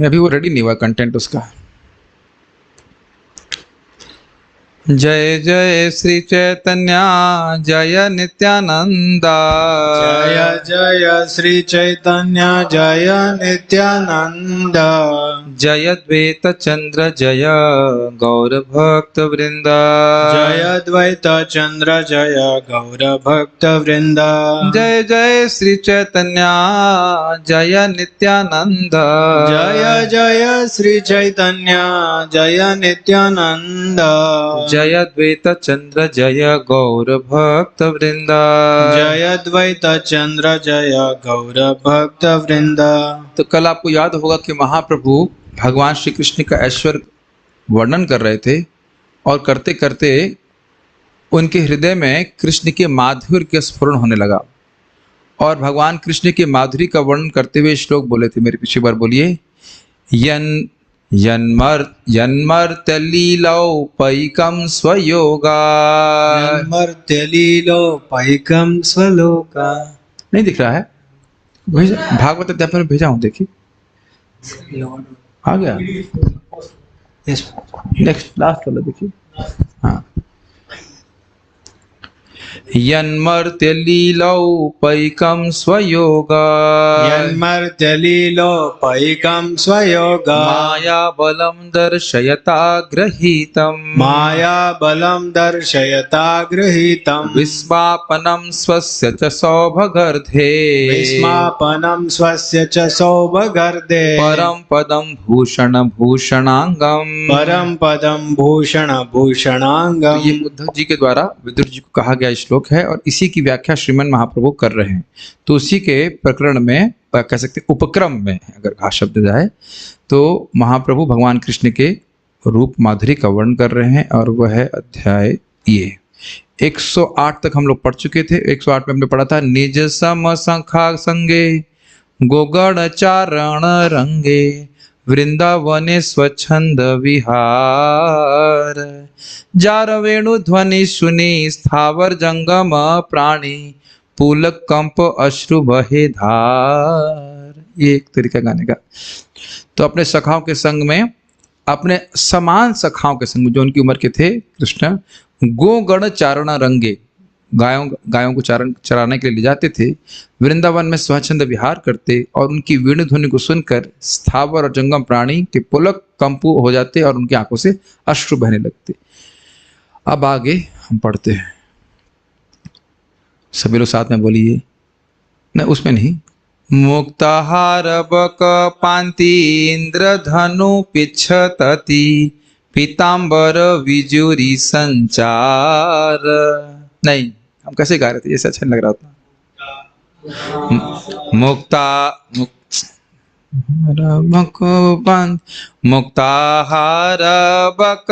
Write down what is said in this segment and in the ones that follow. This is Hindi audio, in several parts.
अभी वो रेडी नहीं हुआ कंटेंट उसका। जय जय श्री चैतन्य जय नित्यानंदा। जय जय श्री चैतन्य जय नित्यानंद। जय द्वैत चंद्र जय गौर भक्त वृंदा। जय द्वैत चंद्र जय गौर भक्त वृंद। जय जय श्री चैतन्य जय नित्यानंद। जय जय श्री चैतन्य जय नित्यानंद। जय द्वैत चंद्र जय गौर भक्त वृंदा। जय द्वैत चंद्र जय गौर भक्त वृंद। तो कल आपको याद होगा कि महाप्रभु भगवान श्री कृष्ण का ऐश्वर्य वर्णन कर रहे थे और करते करते उनके हृदय में कृष्ण के माधुर्य के स्फुरण होने लगा और भगवान कृष्ण के माधुरी का वर्णन करते हुए श्लोक बोले थे। मेरे पीछे बार बोलिए। यन्मर्त्यलीलौपैकं स्वयोगा। यन्मर्त्यलीलोपैकं स्वलोका। नहीं दिख रहा है? भागवत अध्याय में भेजा हूं, देखिए आ गया। नेक्स्ट लास्ट वाला देखिए। हाँ, यन्मर्त्यलीलौपैकं स्वयोगा। यन्मर्त्यलीलोपैकं स्वयोगा। मायाबलं दर्शयता गृहीतम्। मायाबलं दर्शयता गृहीतम्। विस्मापनं स्वस्य च सौभगर्धे। विस्मापनं स्वस्य च सौभगर्धे। परम पदं भूषणांगम। परम पदम भूषण भूषणांगम। ये उद्धव जी के द्वारा विदुर जी को कहा गया श्लोक है और इसी की व्याख्या श्रीमन महाप्रभु कर रहे हैं। तो उसी के प्रकरण में कह सकते उपक्रम में अगर कहा शब्द जाए तो महाप्रभु भगवान कृष्ण के रूप माधुरी का वर्णन कर रहे हैं और वह है अध्याय ये 108 तक हम लोग पढ़ चुके थे। 108 में हमने पढ़ा था निज सम संखा संगे गोगण चारण रंगे वृंदावने स्वच्छंद विहार। जार वेणु ध्वनि सुनी स्थावर जंगम प्राणी पुलक कंप अश्रु बहे धार। ये एक तरीका गाने का। तो अपने सखाओं के संग में, अपने समान सखाओं के संग जो उनकी उम्र के थे कृष्ण गोगण चारण रंगे, गायों को चराने के लिए ले जाते थे। वृंदावन में स्वच्छंद विहार करते और उनकी वेणु ध्वनि को सुनकर स्थावर और जंगम प्राणी के पुलक कंपु हो जाते और उनकी आंखों से अश्रु बहने लगते। अब आगे हम पढ़ते हैं, सभी लोग साथ में बोलिए। नहीं, उसमें नहीं। मुक्ताहार बक पांति इंद्रधनु पिच्छतति पीतांबर विजुरी संचार। नहीं, हम कैसे गा रहे थे, जैसे अच्छा नहीं लग रहा था। मुक्ताहार बक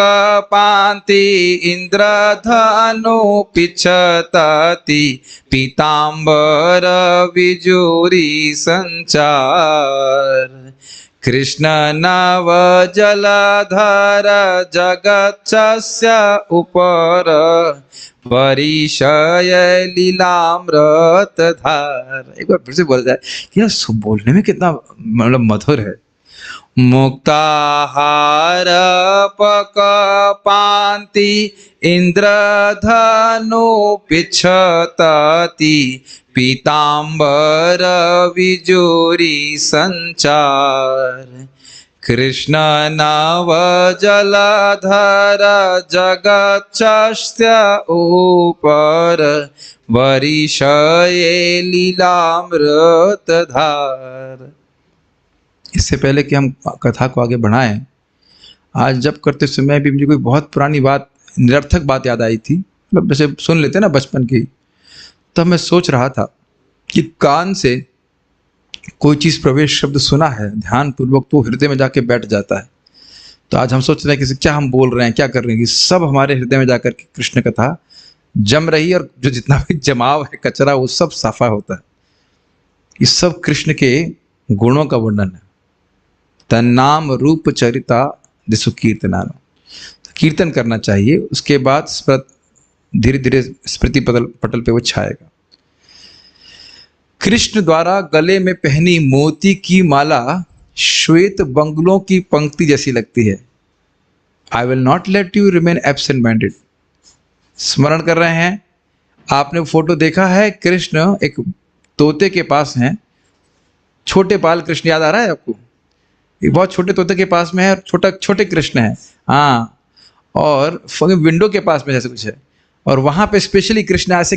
पांति इंद्रधनु पिच्छतति पीतांबर विजुरी संचार। कृष्ण नव जलधर जगच्छ उपर परिशय लीलामृत धार। एक बार फिर से बोल जाए, यह बोलने में कितना मतलब मधुर है। मुक्ताहार पक पांति इंद्रधनु पिच्छतति पीतांबर विजुरी संचार। कृष्ण नव जलधर जगच्छ ऊपर वरिशये लीलामृत धार। इससे पहले कि हम कथा को आगे बढ़ाएं, आज जब करते समय भी मुझे कोई बहुत पुरानी बात, निरर्थक बात याद आई थी। मतलब जैसे सुन लेते ना बचपन की, तब मैं सोच रहा था कि कान से कोई चीज़ प्रवेश शब्द सुना है ध्यान पूर्वक तो हृदय में जाके बैठ जाता है। तो आज हम सोच रहे हैं कि क्या हम बोल रहे हैं, क्या कर रहे हैं, कि सब हमारे हृदय में जाकर के कृष्ण कथा जम रही है और जो जितना भी जमाव है, कचरा, वो सब साफा होता है। ये सब कृष्ण के गुणों का वर्णन है। तन्नाम रूप चरिता दिसु कीर्तनान। कीर्तन करना चाहिए, उसके बाद धीरे धीरे स्मृति पटल पे वो छाएगा। कृष्ण द्वारा गले में पहनी मोती की माला श्वेत बंगलों की पंक्ति जैसी लगती है। I will not let you remain absent minded. स्मरण कर रहे हैं, आपने फोटो देखा है, कृष्ण एक तोते के पास हैं, छोटे बाल कृष्ण, याद आ रहा है आपको? एक बहुत छोटे तोते के पास में है, छोटा छोटे कृष्ण है, हाँ, और विंडो के पास में जैसे कुछ है, और वहां पे स्पेशली कृष्ण ऐसे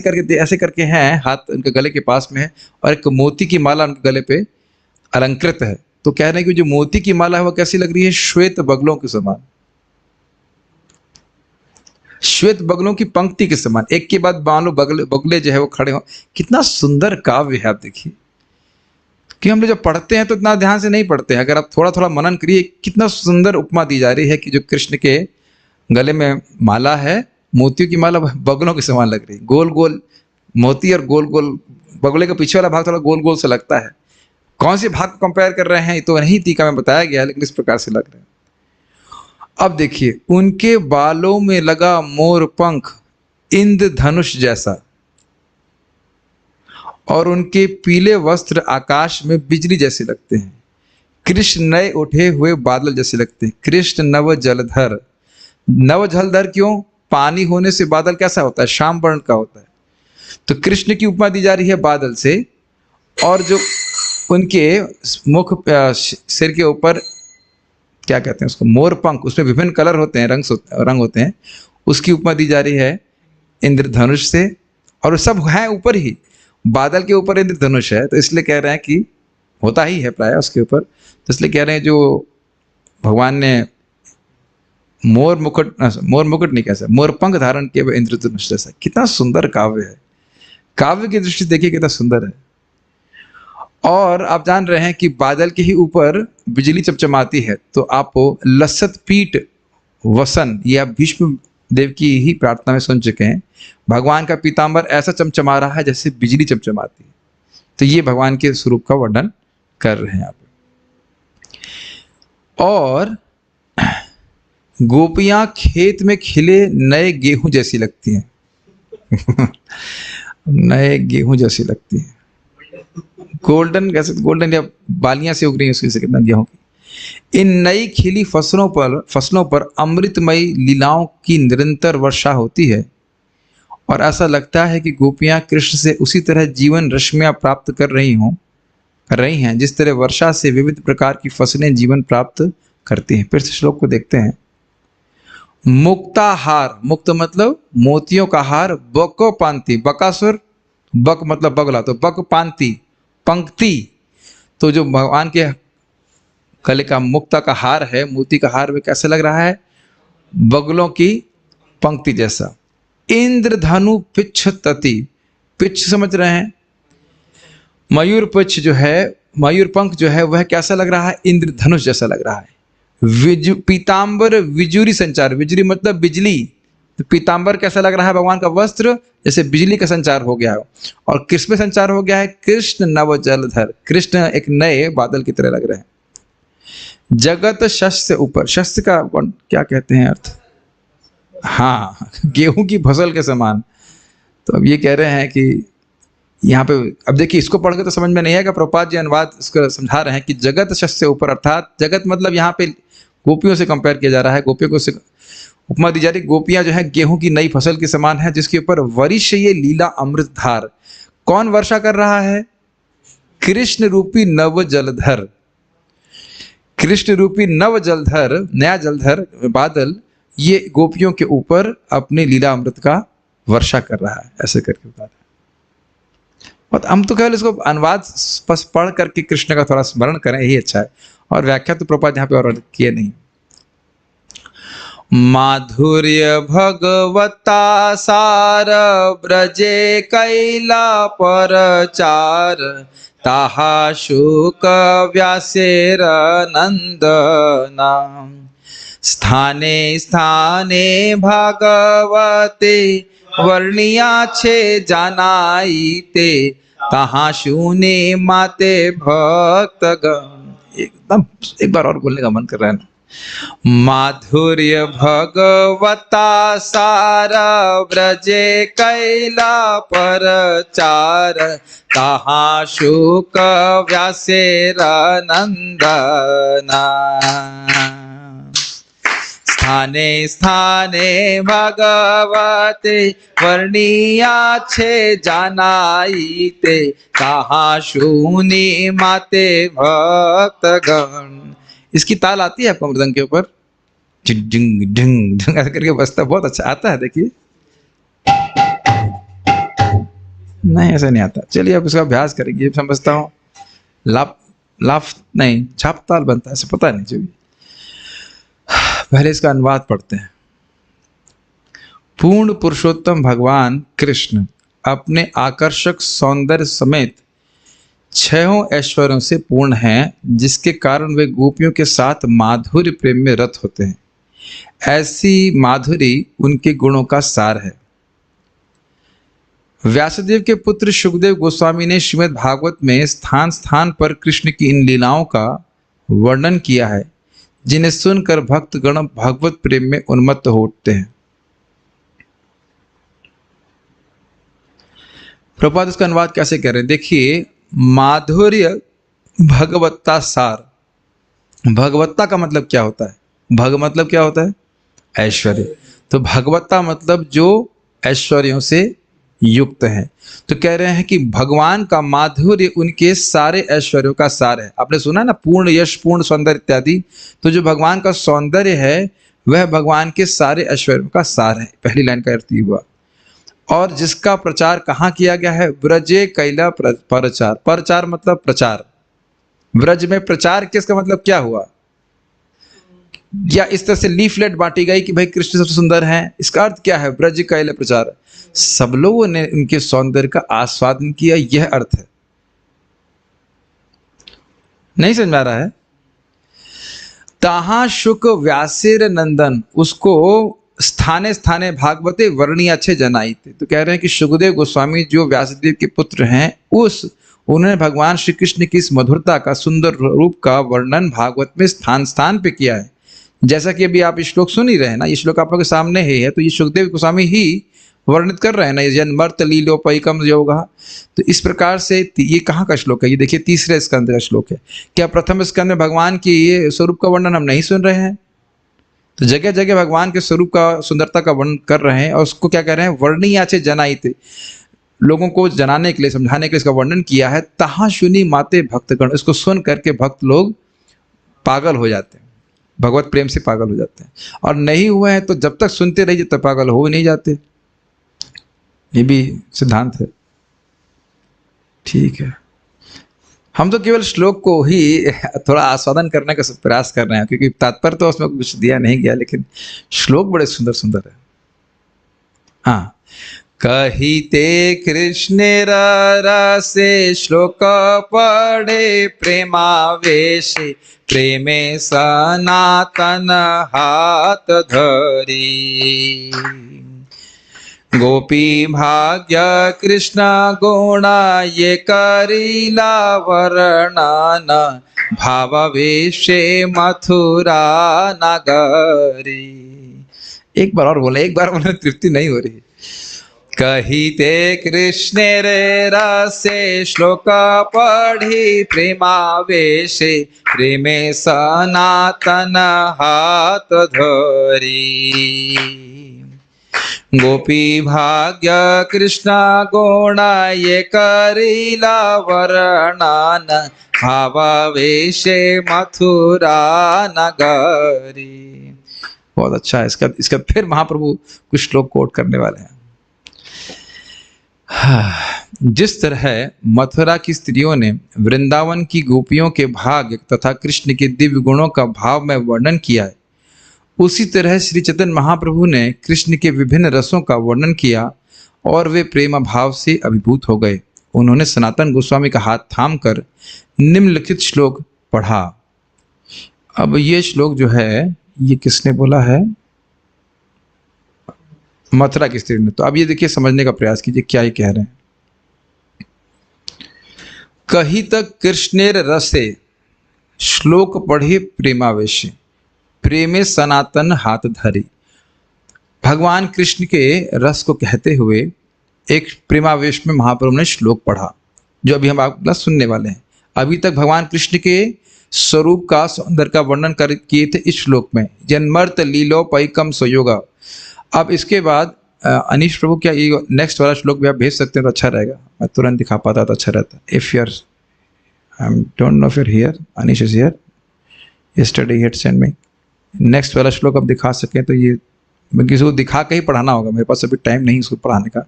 करके हैं, हाथ उनके गले के पास में है, और एक मोती की माला उनके गले पे अलंकृत है। तो कह रहे हैं कि जो मोती की माला है वो कैसी लग रही है? श्वेत बगलों के समान, श्वेत बगलों की पंक्ति के समान, एक के बाद बालों बगले जो है वो खड़े हो। कितना सुंदर काव्य है, आप देखिए कि हम लोग जब पढ़ते हैं तो इतना ध्यान से नहीं पढ़ते हैं, अगर आप थोड़ा थोड़ा मनन करिए, कितना सुंदर उपमा दी जा रही है कि जो कृष्ण के गले में माला है, मोतियों की माला बगलों के समान लग रही है, गोल गोल मोती और गोल गोल बगले का पीछे वाला भाग थोड़ा गोल गोल से लगता है। कौन से भाग को कंपेयर कर रहे हैं ये तो नहीं टीका में बताया गया है, लेकिन इस प्रकार से लग रहे हैं। अब देखिए, उनके बालों में लगा मोर पंख इंद्रधनुष जैसा, और उनके पीले वस्त्र आकाश में बिजली जैसे लगते हैं। कृष्ण नए उठे हुए बादल जैसे लगते हैं। कृष्ण नव जलधर। नव जलधर क्यों? पानी होने से बादल कैसा होता है? श्याम वर्ण का होता है। तो कृष्ण की उपमा दी जा रही है बादल से, और जो उनके मुख सिर के ऊपर क्या कहते हैं उसको, मोर पंख, उसमें विभिन्न कलर होते हैं, रंग होते हैं, उसकी उपमा दी जा रही है इंद्रधनुष से। और सब है ऊपर ही, बादल के ऊपर इंद्रधनुष है, तो इसलिए कह रहे हैं कि होता ही है प्राय उसके ऊपर, तो इसलिए कह रहे हैं जो भगवान ने मोर मुकुट नहीं कह सकते, मोर पंख धारण किए हुए इंद्रधनुष जैसा। कितना सुंदर काव्य है, काव्य की दृष्टि देखिए कितना सुंदर है। और आप जान रहे हैं कि बादल के ही ऊपर बिजली चमचमाती है, तो आप लसत पीठ वसन, यह भीष्म देव की ही प्रार्थना में सुन चुके हैं, भगवान का पीताम्बर ऐसा चमचमा रहा है जैसे बिजली चमचमाती है। तो ये भगवान के स्वरूप का वर्णन कर रहे हैं आप। और गोपियां खेत में खिले नए गेहूं जैसी लगती हैं नए गेहूं जैसी लगती हैं, गोल्डन, कैसे गोल्डन या बालियां से उग रही है उसकी से कितना गेहूं की। इन नई खिली फसलों पर अमृतमयी लीलाओं की निरंतर वर्षा होती है, और ऐसा लगता है कि गोपियां कृष्ण से उसी तरह जीवन रश्मियां प्राप्त कर रही हैं जिस तरह वर्षा से विविध प्रकार की फसलें जीवन प्राप्त करती हैं। फिर से श्लोक को देखते हैं। मुक्ताहार, मुक्त मतलब मोतियों का हार, बको पांति, बकासुर, बक मतलब बगला, तो बक पांति पंक्ति, तो जो भगवान के गले का मुक्ता का हार है, मोती का हार, वे कैसे लग रहा है? बगलों की पंक्ति जैसा। इंद्रधनु पिच्छ तति, पिच्छ समझ रहे हैं? मयूर पिच्छ जो है, मयूर पंख जो है, वह कैसा लग रहा है? इंद्रधनुष जैसा लग रहा है। पीताम्बर विजुरी संचार, विजुरी मतलब बिजली, तो पीताम्बर कैसा लग रहा है? भगवान का वस्त्र जैसे बिजली का संचार हो गया है। और किस में संचार हो गया है? कृष्ण नव जलधर, कृष्ण एक नए बादल की तरह लग रहे हैं। जगत शस्य ऊपर, शस्य का क्या कहते हैं अर्थ? हाँ, गेहूं की फसल के समान। तो अब ये कह रहे हैं कि यहाँ पे, अब देखिए इसको पढ़ के तो समझ में नहीं आएगा, प्रभुपाद जी अनुवाद इसको समझा रहे हैं कि जगत शस्य ऊपर, अर्थात जगत मतलब यहाँ पे गोपियों से कंपेयर किया जा रहा है, गोपियों को उपमा दी जा रही। गोपियां जो है गेहूं की नई फसल के समान है, जिसके ऊपर वर्ष ये लीला अमृत धार। कौन वर्षा कर रहा है? कृष्ण रूपी नव जलधर, कृष्ण रूपी नव जलधर, नया जलधर बादल, ये गोपियों के ऊपर अपने लीला अमृत का वर्षा कर रहा है, ऐसे करके बता रहे हैं। और हम तो केवल इसको अनुवाद बस पढ़ करके कृष्ण का थोड़ा स्मरण करें, यही अच्छा है, और व्याख्या तो प्रभुपाद यहाँ पे और किए नहीं। माधुर्य भगवता सार ब्रजे कैला परचार, ताहा शुक व्यासेर नंदना, स्थाने स्थाने भागवते वर्णिया छे जानाईते, ताहा शुने माते भक्तगण। एकदम एक बार और बोलने का मन कर रहा है ना। माधुर्य भगवता सारा ब्रजे कैला परचार, कहाँ शुक व्यासेर नंदना। स्थाने स्थाने भगवते वर्णिया छे जानाईते, कहाँ शुनी माते भक्तगण। इसकी ताल आती है आपको मृदंग के ऊपर, जिंग जिंग जिंग जिंग ऐसे करके बजता, बहुत अच्छा आता है। देखिए, नहीं ऐसा नहीं आता। चलिए अब इसका अभ्यास करेंगे। समझता हूँ लाफ लाफ नहीं, छाप ताल बनता है, ऐसे पता नहीं। जो भी, पहले इसका अनुवाद पढ़ते हैं। पूर्ण पुरुषोत्तम भगवान कृष्ण अपने आकर्षक सौंदर्य समेत छहों ऐश्वर्यों से पूर्ण हैं, जिसके कारण वे गोपियों के साथ माधुर्य प्रेम में रत होते हैं। ऐसी माधुरी उनके गुणों का सार है। व्यासदेव के पुत्र शुकदेव गोस्वामी ने श्रीमद् भागवत में स्थान स्थान पर कृष्ण की इन लीलाओं का वर्णन किया है, जिन्हें सुनकर भक्तगण भगवत प्रेम में उन्मत्त हो उठते हैं। प्रभुपाद इसका अनुवाद कैसे कह रहे हैं, देखिए। माधुर्य भगवत्ता सार, भगवत्ता का मतलब क्या होता है? भग मतलब क्या होता है? ऐश्वर्य। तो भगवत्ता मतलब जो ऐश्वर्यों से युक्त है। तो कह रहे हैं कि भगवान का माधुर्य उनके सारे ऐश्वर्यों का सार है। आपने सुना ना, पूर्ण यश, पूर्ण सौंदर्य इत्यादि। तो जो भगवान का सौंदर्य है वह भगवान के सारे ऐश्वर्यों का सार है। पहली लाइन का अर्थ ये हुआ। और जिसका प्रचार कहाँ किया गया है? ब्रजे कैला प्रचार। प्रचार मतलब प्रचार। ब्रज में प्रचार किसका मतलब क्या हुआ? या इस तरह से लीफलेट बांटी गई कि भाई कृष्ण सबसे सुंदर हैं। इसका अर्थ क्या है? ब्रज कैला प्रचार, सब लोगों ने उनके सौंदर्य का आस्वादन किया, यह अर्थ है। नहीं समझ में आ रहा है? ताहा शुक व्यासेर नंदन, उसको स्थाने स्थाने भागवते वर्णिया छे जनाई थे। तो कह रहे हैं कि शुकदेव गोस्वामी जो व्यासदेव के पुत्र हैं, उन्होंने भगवान श्री कृष्ण की इस मधुरता का, सुंदर रूप का वर्णन भागवत में स्थान स्थान पे किया है। जैसा कि अभी आप श्लोक सुन ही रहे हैं ना, ये श्लोक आप लोगों के सामने ही है। तो ये शुकदेव गोस्वामी ही वर्णित कर रहे हैं ना, ये जन्मर्त लीलोपैकम योगा। तो इस प्रकार से ये कहाँ का श्लोक है? ये देखिए, तीसरे स्कंद का श्लोक है। क्या प्रथम स्कंद में भगवान की ये स्वरूप का वर्णन हम नहीं सुन रहे हैं? तो जगह जगह भगवान के स्वरूप का, सुंदरता का वर्णन कर रहे हैं। और उसको क्या कह रहे हैं? वर्णिया छे जनाई थे, लोगों को जनाने के लिए, समझाने के लिए इसका वर्णन किया है। तहा सुनी माते भक्तगण, इसको सुन करके भक्त लोग पागल हो जाते हैं, भगवत प्रेम से पागल हो जाते हैं। और नहीं हुए हैं तो जब तक सुनते रहिए तब पागल हो नहीं जाते। ये भी सिद्धांत है। ठीक है, हम तो केवल श्लोक को ही थोड़ा आस्वादन करने का प्रयास कर रहे हैं, क्योंकि तात्पर्य तो उसमें कुछ दिया नहीं गया, लेकिन श्लोक बड़े सुंदर सुंदर है। हाँ, कहिते कृष्णेर रसे श्लोक पढ़े प्रेमावेशे, प्रेमे सनातन हाथ धरी। गोपी भाग्य कृष्ण गुणा ये करीला वर्णन, भावावेशे मथुरा नगरी। एक बार और बोले, एक बार बोले तृप्ति नहीं हो रही। कहिते कृष्ण रे रसे श्लोक पढ़ी प्रेमावेशे, प्रेमे सनातन हाथ धरी। गोपी भाग्य कृष्ण गुणा ये करीला वर्णन, भावावेशे मथुरा नगरी। बहुत अच्छा है। इसका फिर महाप्रभु कुछ श्लोक कोट करने वाले हैं। जिस तरह मथुरा की स्त्रियों ने वृंदावन की गोपियों के भाग्य तथा कृष्ण के दिव्य गुणों का भाव में वर्णन किया है, उसी तरह श्री चैतन्य महाप्रभु ने कृष्ण के विभिन्न रसों का वर्णन किया और वे प्रेम भाव से अभिभूत हो गए। उन्होंने सनातन गोस्वामी का हाथ थामकर निम्नलिखित श्लोक पढ़ा। अब ये श्लोक जो है, ये किसने बोला है? मथुरा की स्त्री ने। तो अब ये देखिए, समझने का प्रयास कीजिए क्या ये कह रहे हैं। कही तक कृष्णेर रसे श्लोक पढ़े प्रेमावेशी, प्रेमे सनातन हाथ धरी। भगवान कृष्ण के रस को कहते हुए एक प्रेमावेश में महाप्रभु ने श्लोक पढ़ा, जो अभी हम आप सुनने वाले हैं। अभी तक भगवान कृष्ण के स्वरूप का, सौंदर्य का वर्णन कर किए थे इस श्लोक में, जन्मर्थ लीलो पैकम संयोगा। अब इसके बाद अनीश प्रभु, क्या ये नेक्स्ट वाला श्लोक भी आप भेज सकते हैं तो अच्छा रहेगा, मैं तुरंत दिखा पाता तो अच्छा रहता। If your, I don't know if your here, Anish is here, yesterday he had send me. Next वाला श्लोक अब दिखा सकें तो ये मैं किसी को दिखा के ही पढ़ाना होगा, मेरे पास अभी टाइम नहीं इसको पढ़ाने का।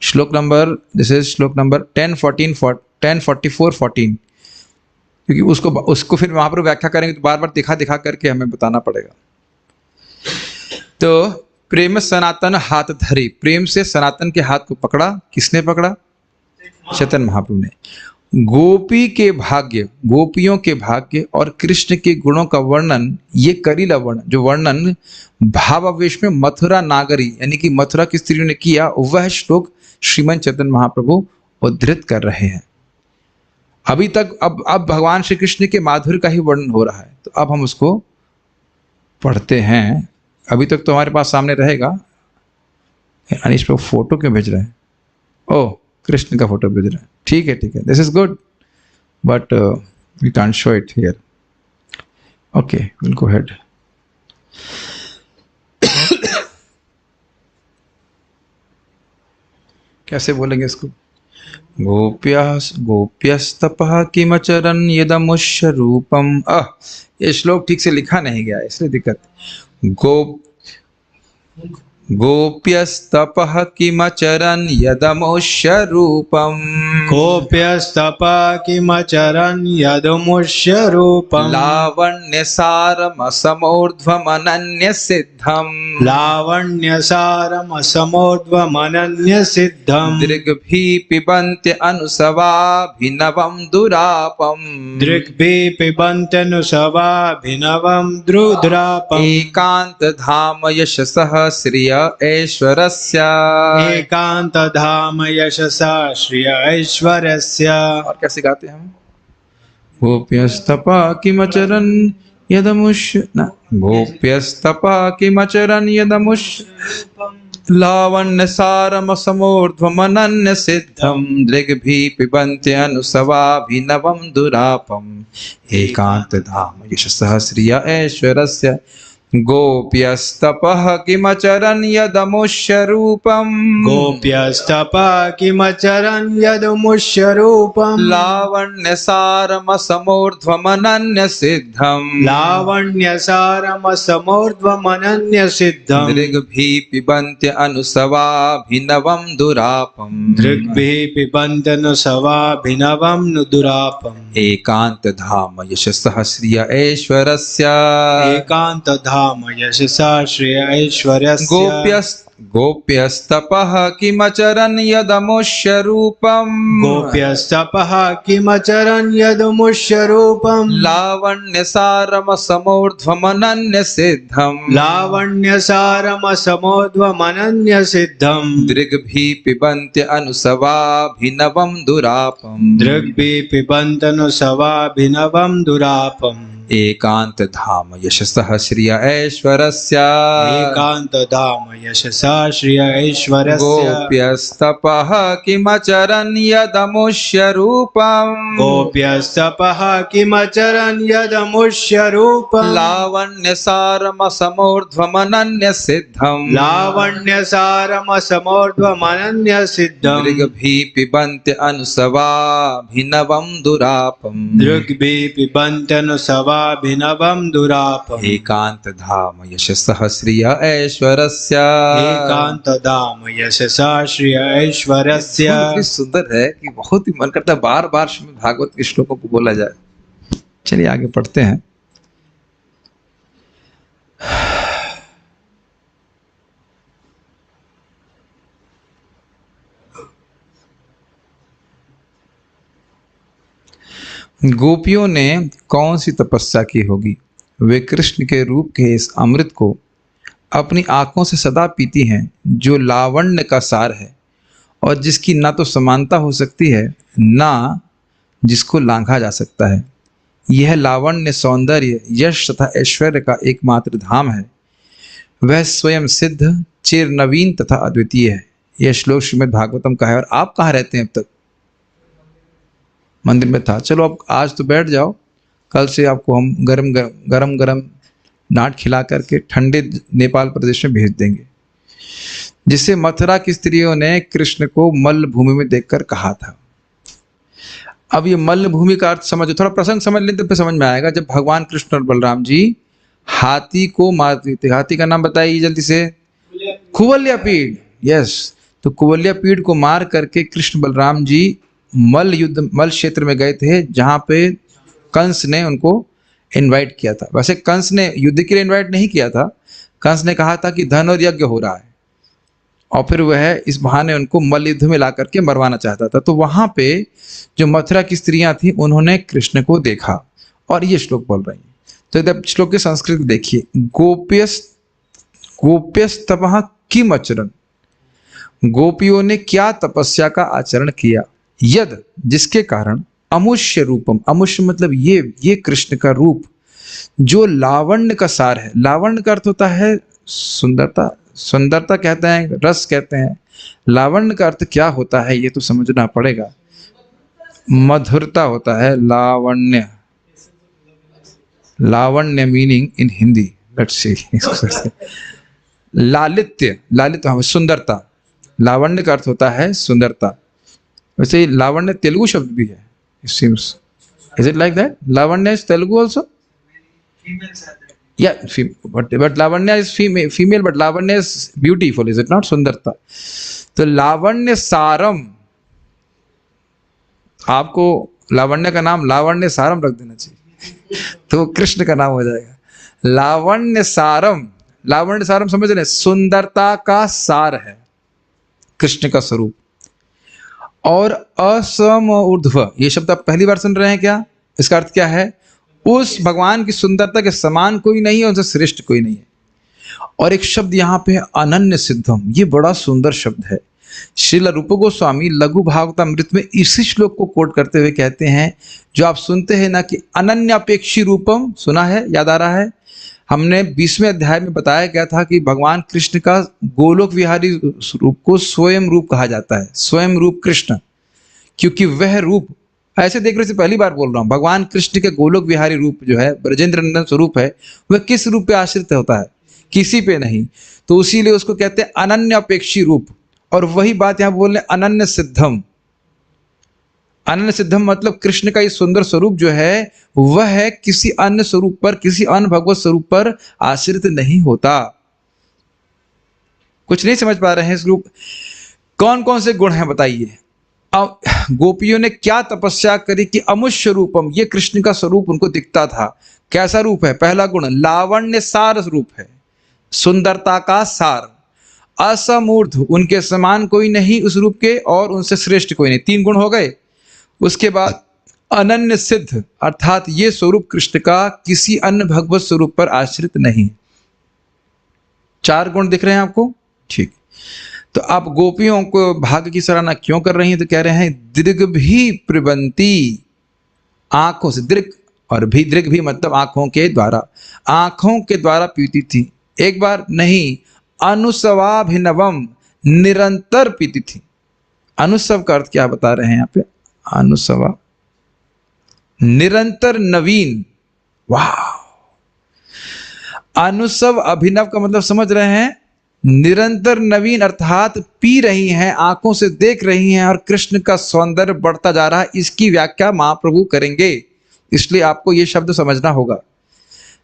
श्लोक नंबर, दिस इज श्लोक नंबर 10:44-14, क्योंकि उसको फिर वहां पर व्याख्या करेंगे तो बार बार दिखा करके हमें बताना पड़ेगा। तो प्रेम सनातन हाथ धरी, प्रेम से सनातन के हाथ को पकड़ा। किसने पकड़ा? चैतन्य महाप्रभु ने। गोपी के भाग्य, गोपियों के भाग्य और कृष्ण के गुणों का वर्णन, ये करीला वर्णन, जो वर्णन भावावेश में मथुरा नागरी यानी कि मथुरा की स्त्रियों ने किया, वह श्लोक श्रीमन चैतन्य महाप्रभु उद्धृत कर रहे हैं। अभी तक अब भगवान श्री कृष्ण के माधुर्य का ही वर्णन हो रहा है, तो अब हम उसको पढ़ते हैं। अभी तक तो हमारे पास सामने रहेगा। अनीश प्रभु फोटो क्यों भेज रहे हैं? ओह, कृष्ण का फोटो भेज रहे हैं। ठीक है, this is good, but we can't show it here. Okay, will go ahead. कैसे बोलेंगे इसको? गोप्यस्तपः किमचरन् यदमुष्य रूपम। ये श्लोक ठीक से लिखा नहीं गया, इसलिए दिक्कत। गोप्यस्तपः किमचरन् यदमुष्य रूपम। गोप्यस्तपः किमचरन् यदमुष्य रूपम। लावण्यसारमसमोर्ध्वमनन्यसिद्धम्। लावण्यसारमसमोर्ध्वमनन्यसिद्धम्। दृग्भिः पिबन्त्य अनुसवाभिनवं दुरापम्। दृग्भिः पिबन्त्यनुसवाभिनवं दुरापम्। एकान्तधाम यशसः श्रिय ऐश्वरस्य। एकान्तधाम यशसा श्रिय ऐश्वरस्य। और कैसे गाते हैं हम? गोप्यस्तपः किमचरन् यदमुष्य, ना, गोप्यस्तपः किमचरन् यदमुष्य लावण्यसारमसमोर्ध्वमनन्यसिद्धम्। दृग्भिः पिबन्त्यनुसवाभिनवं दुरापम्। एकान्तधाम यशसः श्रिय ऐश्वरस्य। गोप्यस्तपः किमचरन् यदमुष्य रूपम्। गोप्यस्तपः किमचरन् यदमुष्य रूपम्। लावण्यसारमसमोर्ध्वमनन्यसिद्धम्। लावण्यसारमसमोर्ध्वमनन्यसिद्धम्। दृग्भिः पिबन्त्य अनुसवाभिनवं दुरापम्। दृग्भिः पिबन्त्यनुसवाभिनवं दुरापम्। एकान्तधाम यशसः श्रिय ऐश्वरस्य। एकान्तधाम यशसा श्रिय ऐश्वर्यस्य। गोप्यस्तपः किमचरन् यदमुष्य रूपम्। गोप्यस्तपः किमचरन् यदमुष्य रूपम्। लावण्यसारमसमोर्ध्वमनन्यसिद्धम्। लावण्यसारमसमोर्ध्वमनन्यसिद्धम्। दृग्भिः पिबन्त्य अनुसवाभिनवं दुरापम्। दृग्भिः पिबन्त्यनुसवाभिनवं दुरापम्। एकान्तधाम यशसः श्रिय ऐश्वरस्य। एकान्तधाम यशसा श्रिय ऐश्वरस्य। गोप्यस्तपः किमचरन् यदमुष्य रूपम्। गोप्यस्तपः किमचरन् यदमुष्य रूपम्। लावण्यसारमसमोर्ध्वमनन्यसिद्धम्। लावण्यसारमसमोर्ध्वमनन्यसिद्धम्। दृग्भिः पिबन्त्य अनुसवाभिनवं दुरापम्। दृग्भिः पिबन्त्यनुसवाभिनवं दुरापम्। एकान्तधाम यशसः श्रिय ऐश्वरस्य। एकान्तधाम यशसा श्रिय ऐश्वरस्य। इतनी सुंदर है कि बहुत ही मन करता है बार बार श्रीमद् भागवत के श्लोकों को बोला जाए। चलिए आगे पढ़ते हैं। गोपियों ने कौन सी तपस्या की होगी? वे कृष्ण के रूप के इस अमृत को अपनी आंखों से सदा पीती हैं, जो लावण्य का सार है और जिसकी ना तो समानता हो सकती है, ना जिसको लांघा जा सकता है। यह लावण्य, सौंदर्य, यश तथा ऐश्वर्य का एकमात्र धाम है। वह स्वयं सिद्ध, चिर नवीन तथा अद्वितीय है। यह श्लोक श्रीमद् भागवतम का है। और आप कहाँ रहते हैं अब तक? मंदिर में था। चलो अब आज तो बैठ जाओ, कल से आपको हम गरम गरम डांट खिला करके ठंडे नेपाल प्रदेश में भेज देंगे, जिसे मथुरा की स्त्रियों ने कृष्ण को मल्ल भूमि में देखकर कहा था। अब ये मल्ल भूमि का अर्थ समझो, थोड़ा प्रसंग समझ लें तो फिर समझ में आएगा। जब भगवान कृष्ण और बलराम जी हाथी को मारते थे, हाथी का नाम बताइए जल्दी से, कुवलयापीड़। यस, तो कुवलयापीड़ को मार करके कृष्ण बलराम जी मल्ल क्षेत्र में गए थे, जहां पे कंस ने उनको इनवाइट किया था। वैसे कंस ने युद्ध के लिए इनवाइट नहीं किया था, कंस ने कहा था कि धन और यज्ञ हो रहा है, और फिर वह इस बहाने उनको मल्ल युद्ध में ला करके मरवाना चाहता था। तो वहां पे जो मथुरा की स्त्रियां थी, उन्होंने कृष्ण को देखा और ये श्लोक बोल रही हैं। तो इधर श्लोक की संस्कृत देखिए, गोप्यस्तपः किम आचरण, गोपियों ने क्या तपस्या का आचरण किया, यद जिसके कारण, अमुष्य रूपम, अमुष्य मतलब ये कृष्ण का रूप, जो लावण्य का सार है। लावण्य का अर्थ होता है सुंदरता, सुंदरता कहते हैं, रस कहते हैं। लावण्य का अर्थ क्या होता है ये तो समझना पड़ेगा। मधुरता होता है लावण्य, लावण्य meaning in Hindi, let's see, लालित्य, लालित्य हाँ, सुंदरता। लावण्य का अर्थ होता है सुंदरता। वैसे लावण्य तेलुगु शब्द भी है, it seems. Is it like that? Lavanya is Telugu also? Yeah, but Lavanya is female, but Lavanya is beautiful, is it not? सुंदरता। तो लावण्य सारम, आपको लावण्य का नाम लावण्य सारम रख देना चाहिए, तो कृष्ण का नाम हो जाएगा लावण्य सारम। लावण्य सारम समझ रहे हैं, सुंदरता का सार है कृष्ण का स्वरूप। और असम ऊर्ध्व, ये शब्द आप पहली बार सुन रहे हैं क्या? इसका अर्थ क्या है? उस भगवान की सुंदरता के समान कोई नहीं है, उनसे श्रेष्ठ कोई नहीं है। और एक शब्द यहाँ पे है अनन्य सिद्धम, ये बड़ा सुंदर शब्द है। श्रील रूप गोस्वामी लघु भागवतामृत में इसी श्लोक को कोट करते हुए कहते हैं, जो आप सुनते हैं ना कि अनन्यापेक्षी रूपम, सुना है, याद आ रहा है? हमने 20वें अध्याय में बताया गया था कि भगवान कृष्ण का गोलोक विहारी रूप को स्वयं रूप कहा जाता है, स्वयं रूप कृष्ण, क्योंकि वह रूप, ऐसे देख रहे से पहली बार बोल रहा हूं, भगवान कृष्ण के गोलोक विहारी रूप जो है, ब्रजेंद्र नंदन स्वरूप है, वह किस रूप पे आश्रित होता है? किसी पे नहीं। तो इसीलिए उसको कहते हैं अनन्य अपेक्षी रूप। और वही बात यहां बोल रहे अनन्य सिद्धम। अनन्य सिद्धम मतलब कृष्ण का ये सुंदर स्वरूप जो है, वह है किसी अन्य स्वरूप पर, किसी अन्य भगवत स्वरूप पर आश्रित नहीं होता। कुछ नहीं समझ पा रहे हैं इस रूप? कौन कौन से गुण हैं बताइए? अब गोपियों ने क्या तपस्या करी कि अमुष्य रूपम, ये कृष्ण का स्वरूप उनको दिखता था। कैसा रूप है? पहला गुण लावण्य सार रूप है, सुंदरता का सार। असमूर्ध, उनके समान कोई नहीं उस रूप के, और उनसे श्रेष्ठ कोई नहीं। 3 गुण हो गए। उसके बाद अनन्य सिद्ध, अर्थात ये स्वरूप कृष्ण का किसी अन्य भगवत स्वरूप पर आश्रित नहीं। 4 गुण दिख रहे हैं आपको? ठीक। तो आप गोपियों को भाग्य की सराहना क्यों कर रही हैं? तो कह रहे हैं दृग भी प्रबंती, आंखों से, दृग और भी, दृग भी मतलब आंखों के द्वारा, आंखों के द्वारा पीती थी। एक बार नहीं, अनुसवाभिनवम, निरंतर पीती थी। अनुसव का अर्थ क्या बता रहे हैं यहाँ पे? अनुसवा, निरंतर नवीन। वाह! अनुसव अभिनव का मतलब समझ रहे हैं? निरंतर नवीन, अर्थात पी रही हैं, आंखों से देख रही हैं, और कृष्ण का सौंदर्य बढ़ता जा रहा है। इसकी व्याख्या महाप्रभु करेंगे, इसलिए आपको यह शब्द समझना होगा।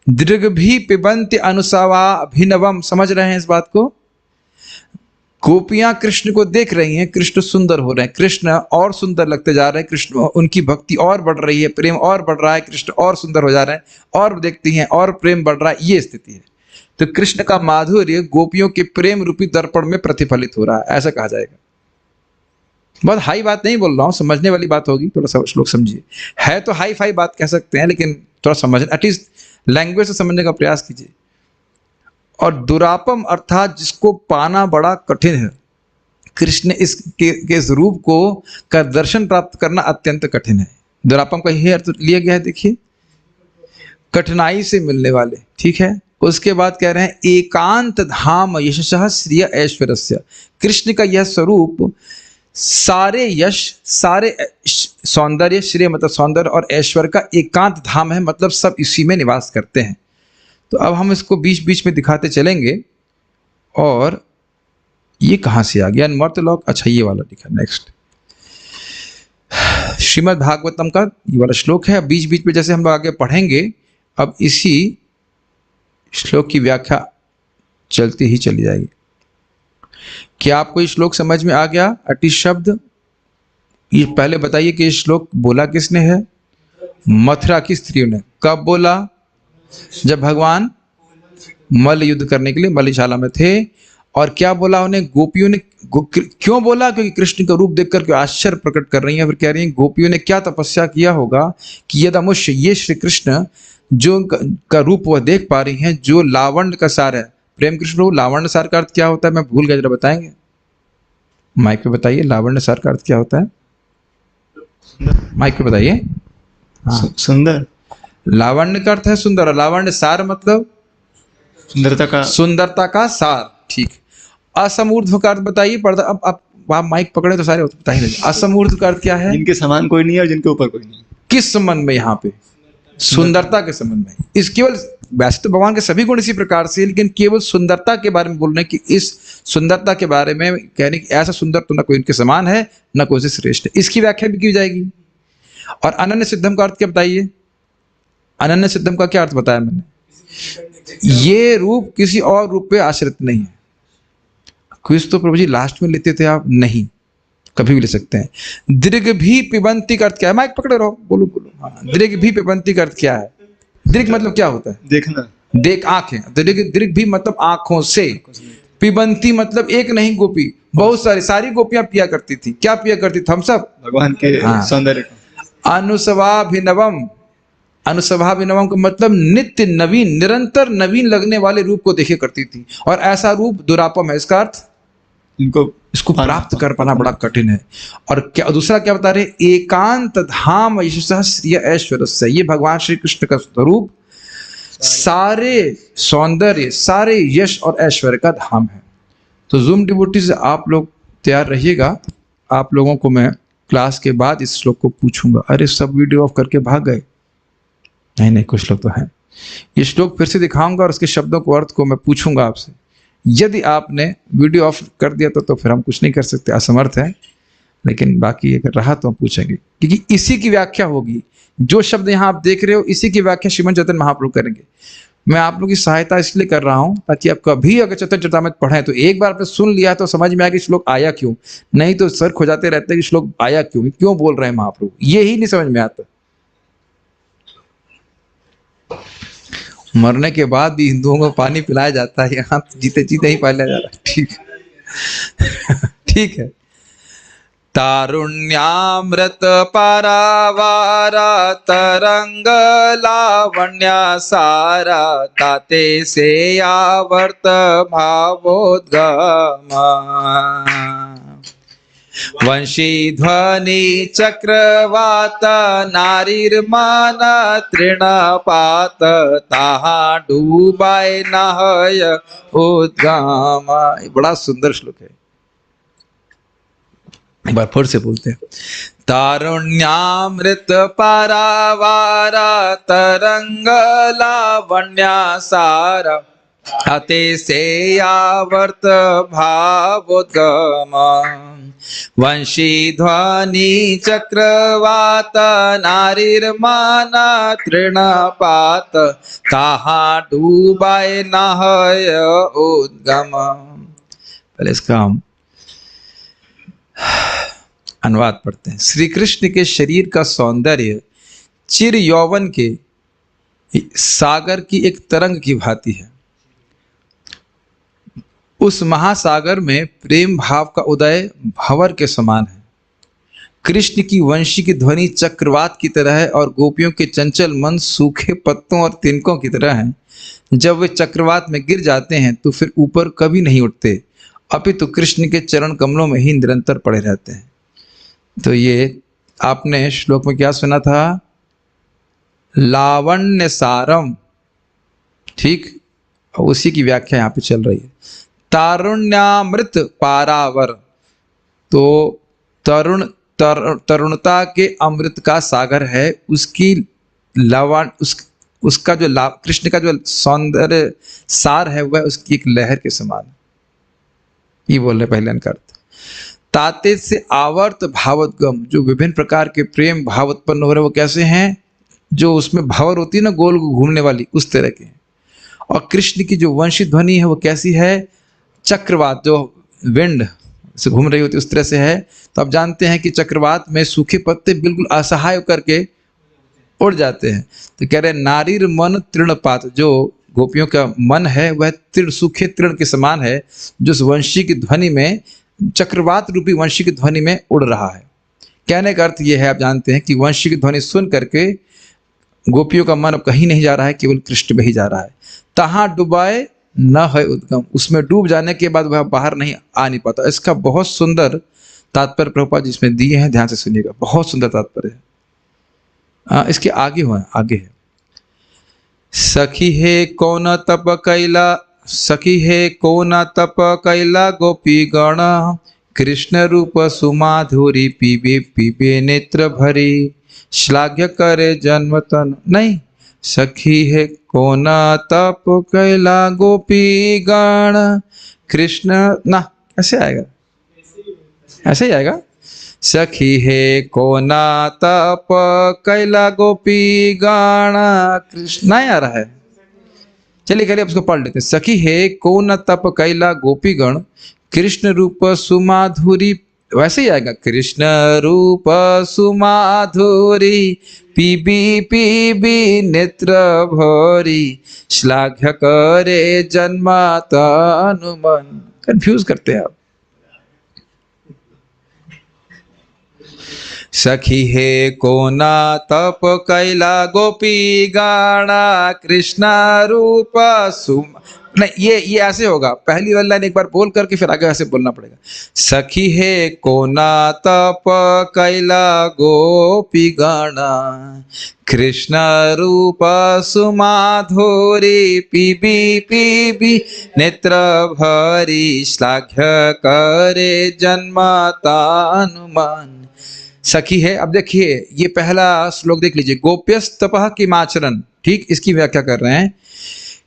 दृग भी पिबंति अनुसवा अभिनवम, समझ रहे हैं इस बात को? गोपियां कृष्ण को देख रही हैं, कृष्ण सुंदर हो रहे हैं, कृष्ण और सुंदर लगते जा रहे हैं, कृष्ण, उनकी भक्ति और बढ़ रही है, प्रेम और बढ़ रहा है, कृष्ण और सुंदर हो जा रहे हैं, और देखती हैं और प्रेम बढ़ रहा है। ये स्थिति है। तो कृष्ण का माधुर्य गोपियों के प्रेम रूपी दर्पण में प्रतिफलित हो रहा है, ऐसा कहा जाएगा। बहुत हाई बात नहीं बोल रहा हूँ, समझने वाली बात होगी, थोड़ा सा लोग समझिए। है तो हाई फाई बात कह सकते हैं, लेकिन थोड़ा समझ, एटलीस्ट लैंग्वेज से समझने का प्रयास कीजिए। और दुरापम अर्थात जिसको पाना बड़ा कठिन है, कृष्ण इस रूप को का दर्शन प्राप्त करना अत्यंत कठिन है। दुरापम का यही अर्थ लिया गया है। देखिए कठिनाई से मिलने वाले, ठीक है। उसके बाद कह रहे हैं एकांत धाम यशः श्रिय ऐश्वर्यस्य, कृष्ण का यह स्वरूप सारे यश, सारे सौंदर्य, श्रेय मतलब सौंदर्य और ऐश्वर्य का एकांत धाम है, मतलब सब इसी में निवास करते हैं। तो अब हम इसको बीच बीच में दिखाते चलेंगे। और ये कहाँ से आ गया मर्त्यलोक, अच्छा ये वाला लिखा नेक्स्ट, श्रीमद् भागवतम का ये वाला श्लोक है। बीच बीच में जैसे हम लोग आगे पढ़ेंगे, अब इसी श्लोक की व्याख्या चलती ही चली जाएगी। क्या आपको ये श्लोक समझ में आ गया? अति शब्द ये पहले बताइए कि ये श्लोक बोला किसने है? मथुरा की स्त्रियों ने। कब बोला? जब भगवान मल्ल युद्ध करने के लिए मल्लशाला में थे। और क्या बोला उन्हें? गोपियों ने क्यों बोला? क्योंकि कृष्ण का रूप देखकर के आश्चर्य प्रकट कर रही हैं। फिर कह रही हैं गोपियों ने क्या तपस्या किया होगा कि यदमुष्य, ये श्री कृष्ण जो का रूप वह देख पा रही हैं, जो लावण्य का सार है। प्रेम कृष्ण, लावण्य सार का अर्थ क्या होता है? मैं भूल गया, जरा बताएंगे माइक पे बताइए, लावण्य सार का अर्थ क्या होता है? माइक पे बताइए। हाँ, सुंदर। लावण्य का अर्थ है सुंदर, और लावण्य सार मतलब सुंदरता का सार, ठीक। असमूर्ध्व का अर्थ बताइए पर्दा। अब आप माइक पकड़े तो सारे बता ही नहीं। असमूर्ध्व का अर्थ क्या है? जिनके समान कोई नहीं है और जिनके ऊपर कोई नहीं। किस संबंध में? यहाँ पे सुंदरता के संबंध में। इस केवल, वैसे तो भगवान के सभी गुण इसी प्रकार से, लेकिन केवल सुंदरता के बारे में बोलने की, इस सुंदरता के बारे में कहने की ऐसा सुंदर तो ना कोई इनके समान है, ना कोई से श्रेष्ठ है, इसकी व्याख्या भी की जाएगी। और अनन्य सिद्धम का अर्थ क्या बताइए? अनन्य सिद्धम का क्या अर्थ बताया मैंने? ये रूप किसी और रूप पे आश्रित नहीं है। क्विज तो प्रभु जी लास्ट में लेते थे आप, नहीं, कभी भी ले सकते हैं। दीर्घ भी पिबंती का अर्थ क्या है? माइक पकड़े रहो, बोलो बोलो। हाँ, दीर्घ भी पिबंती का अर्थ क्या है? दीर्घ मतलब क्या होता है? देखना, देख, आंखें। दीर्घ भी मतलब आंखों से। पिबंती मतलब एक नहीं गोपी, बहुत सारी, सारी गोपियां पिया करती थी। क्या पिया करती थी? हम सब भगवान के सौंदर्य का। अनुसवाभिनवम, अनुसवाभिनवम का मतलब नित्य नवीन, निरंतर नवीन लगने वाले रूप को देखे करती थी। और ऐसा रूप दुरापम है, इसका अर्थ इसको प्राप्त कर पाना बड़ा कठिन है। और क्या दूसरा क्या बता रहे? एकांत धाम यशः श्रिय ऐश्वर्यस्य, ये भगवान श्री कृष्ण का स्वरूप सारे सौंदर्य, सारे यश और ऐश्वर्य का धाम है। तो जूम डिवोटीज आप लोग तैयार रहिएगा। आप लोगों को मैं क्लास के बाद इस श्लोक को पूछूंगा। अरे सब वीडियो ऑफ करके भाग गए? नहीं, कुछ लोग तो हैं। ये श्लोक फिर से दिखाऊंगा और उसके शब्दों को, अर्थ को मैं पूछूंगा आपसे। यदि आपने वीडियो ऑफ कर दिया तो फिर हम कुछ नहीं कर सकते, असमर्थ है। लेकिन बाकी अगर रहा तो हम पूछेंगे, क्योंकि इसी की व्याख्या होगी। जो शब्द यहाँ आप देख रहे हो, इसी की व्याख्या श्रीमद् चैतन्य महाप्रभु करेंगे। मैं आप लोगों की सहायता इसलिए कर रहा हूँ ताकि आप कभी अगर चैतन्य चरितामृत पढ़ें तो एक बार आपने सुन लिया तो समझ में आया कि श्लोक आया क्यों। नहीं तो सर खोजाते रहते हैं कि श्लोक आया क्यों बोल रहे हैं महाप्रभु, ये ही नहीं समझ में आता। मरने के बाद भी हिंदुओं को पानी पिलाया जाता है, यहाँ जीते जीते ही पाया जा रहा है। ठीक है। तारुण्यामृत पारावारा तरंग लावण्या सारा, ताते से आवर्त भावोद्गमा, वंशी ध्वनि चक्रवात नारीर्मान तृणपात, ताहा डूबाय नहय उद्गम। बड़ा सुंदर श्लोक है, एक बार फिर से बोलते हैं। तारुण्यामृत पारावारा तरंग लावण्या सारा, ताते से आवर्त भावोद्गम, वंशी ध्वनि चक्रवात नारीर्मान तृणपात, ताहा डूबाय नहय उद्गम। पहले इसका हम अनुवाद पढ़ते हैं। श्री कृष्ण के शरीर का सौंदर्य चिर यौवन के सागर की एक तरंग की भांति है। उस महासागर में प्रेम भाव का उदय भंवर के समान है। कृष्ण की वंशी की ध्वनि चक्रवात की तरह है और गोपियों के चंचल मन सूखे पत्तों और तिनकों की तरह हैं। जब वे चक्रवात में गिर जाते हैं तो फिर ऊपर कभी नहीं उठते, अपितु कृष्ण के चरण कमलों में ही निरंतर पड़े रहते हैं। तो ये आपने श्लोक में क्या सुना था? लावण्य सारम, ठीक, और उसी की व्याख्या यहाँ पे चल रही है। तारुण्यामृत पारावर, तो तरुणता के अमृत का सागर है, उसकी उसका जो कृष्ण का जो सौंदर्य सार है वह उसकी एक लहर के समान है, ये बोल रहे पहले का अर्थ। ताते से आवर्त भावोद्गम, जो विभिन्न प्रकार के प्रेम भाव उत्पन्न हो रहे वो कैसे हैं, जो उसमें भंवर होती है ना गोल घूमने वाली, उस तरह के। और कृष्ण की जो वंशी ध्वनि है वो कैसी है, चक्रवात, जो विंड से घूम रही होती है उस तरह से है। तो आप जानते हैं कि चक्रवात में सूखे पत्ते बिल्कुल असहाय करके उड़ जाते हैं। तो कह रहे नारीर मन तृणपात, जो गोपियों का मन है वह सूखे तृण के समान है, जो उस वंशी की ध्वनि में, चक्रवात रूपी वंशी की ध्वनि में उड़ रहा है। कहने का अर्थ यह है, आप जानते हैं कि वंशी की ध्वनि सुन करके गोपियों का मन अब कहीं नहीं जा रहा है, केवल कृष्ण में ही जा रहा है। तहां डुबाए न है उद्गम, उसमें डूब जाने के बाद वह बाहर नहीं आ नहीं पाता। इसका बहुत सुंदर तात्पर्य प्रभुपाद जिसमें दिए हैं, ध्यान से सुनिएगा, बहुत सुंदर तात्पर्य है। इसके आगे है, सखी है कौन तप कैला, सखी है कौन तप कैला गोपी गण, कृष्ण रूप सुमाधुरी पीबे पीबे नेत्र भरी, श्लाघ्य करे जन्म तन। नहीं, सखी है कौन तप कैला गोपी गण, कृष्ण ना, ऐसे आएगा, ऐसे ही आएगा। सखी है कौन तप कैला गोपी गण, कृष्ण नहीं आ रहा है। चलिए उसको पढ़ लेते हैं। सखी है कौन तप कैला गोपी गण, कृष्ण रूप सुमाधुरी, वैसे ही आएगा, कृष्ण रूप सुमाधुरी पीबी पीबी नेत्र भरी, श्लाघ्य करे जन्मातनु मन। कंफ्यूज करते हैं आप। सखी है कोना तप कैला गोपी गाना, कृष्ण रूप सुम, नहीं ये ऐसे होगा, पहली वाली लाइन एक बार बोल करके फिर आगे ऐसे बोलना पड़ेगा। सखी है कोना तप कैला गोपी गाना, कृष्ण रूप सुमाधुरी पीबी पीबी नेत्र भरी, श्लाघ्य करे जन्मतानुमान। सखी है, अब देखिए ये पहला श्लोक देख लीजिए, गोप्यस्तपः किमाचरन, ठीक, इसकी व्याख्या कर रहे हैं।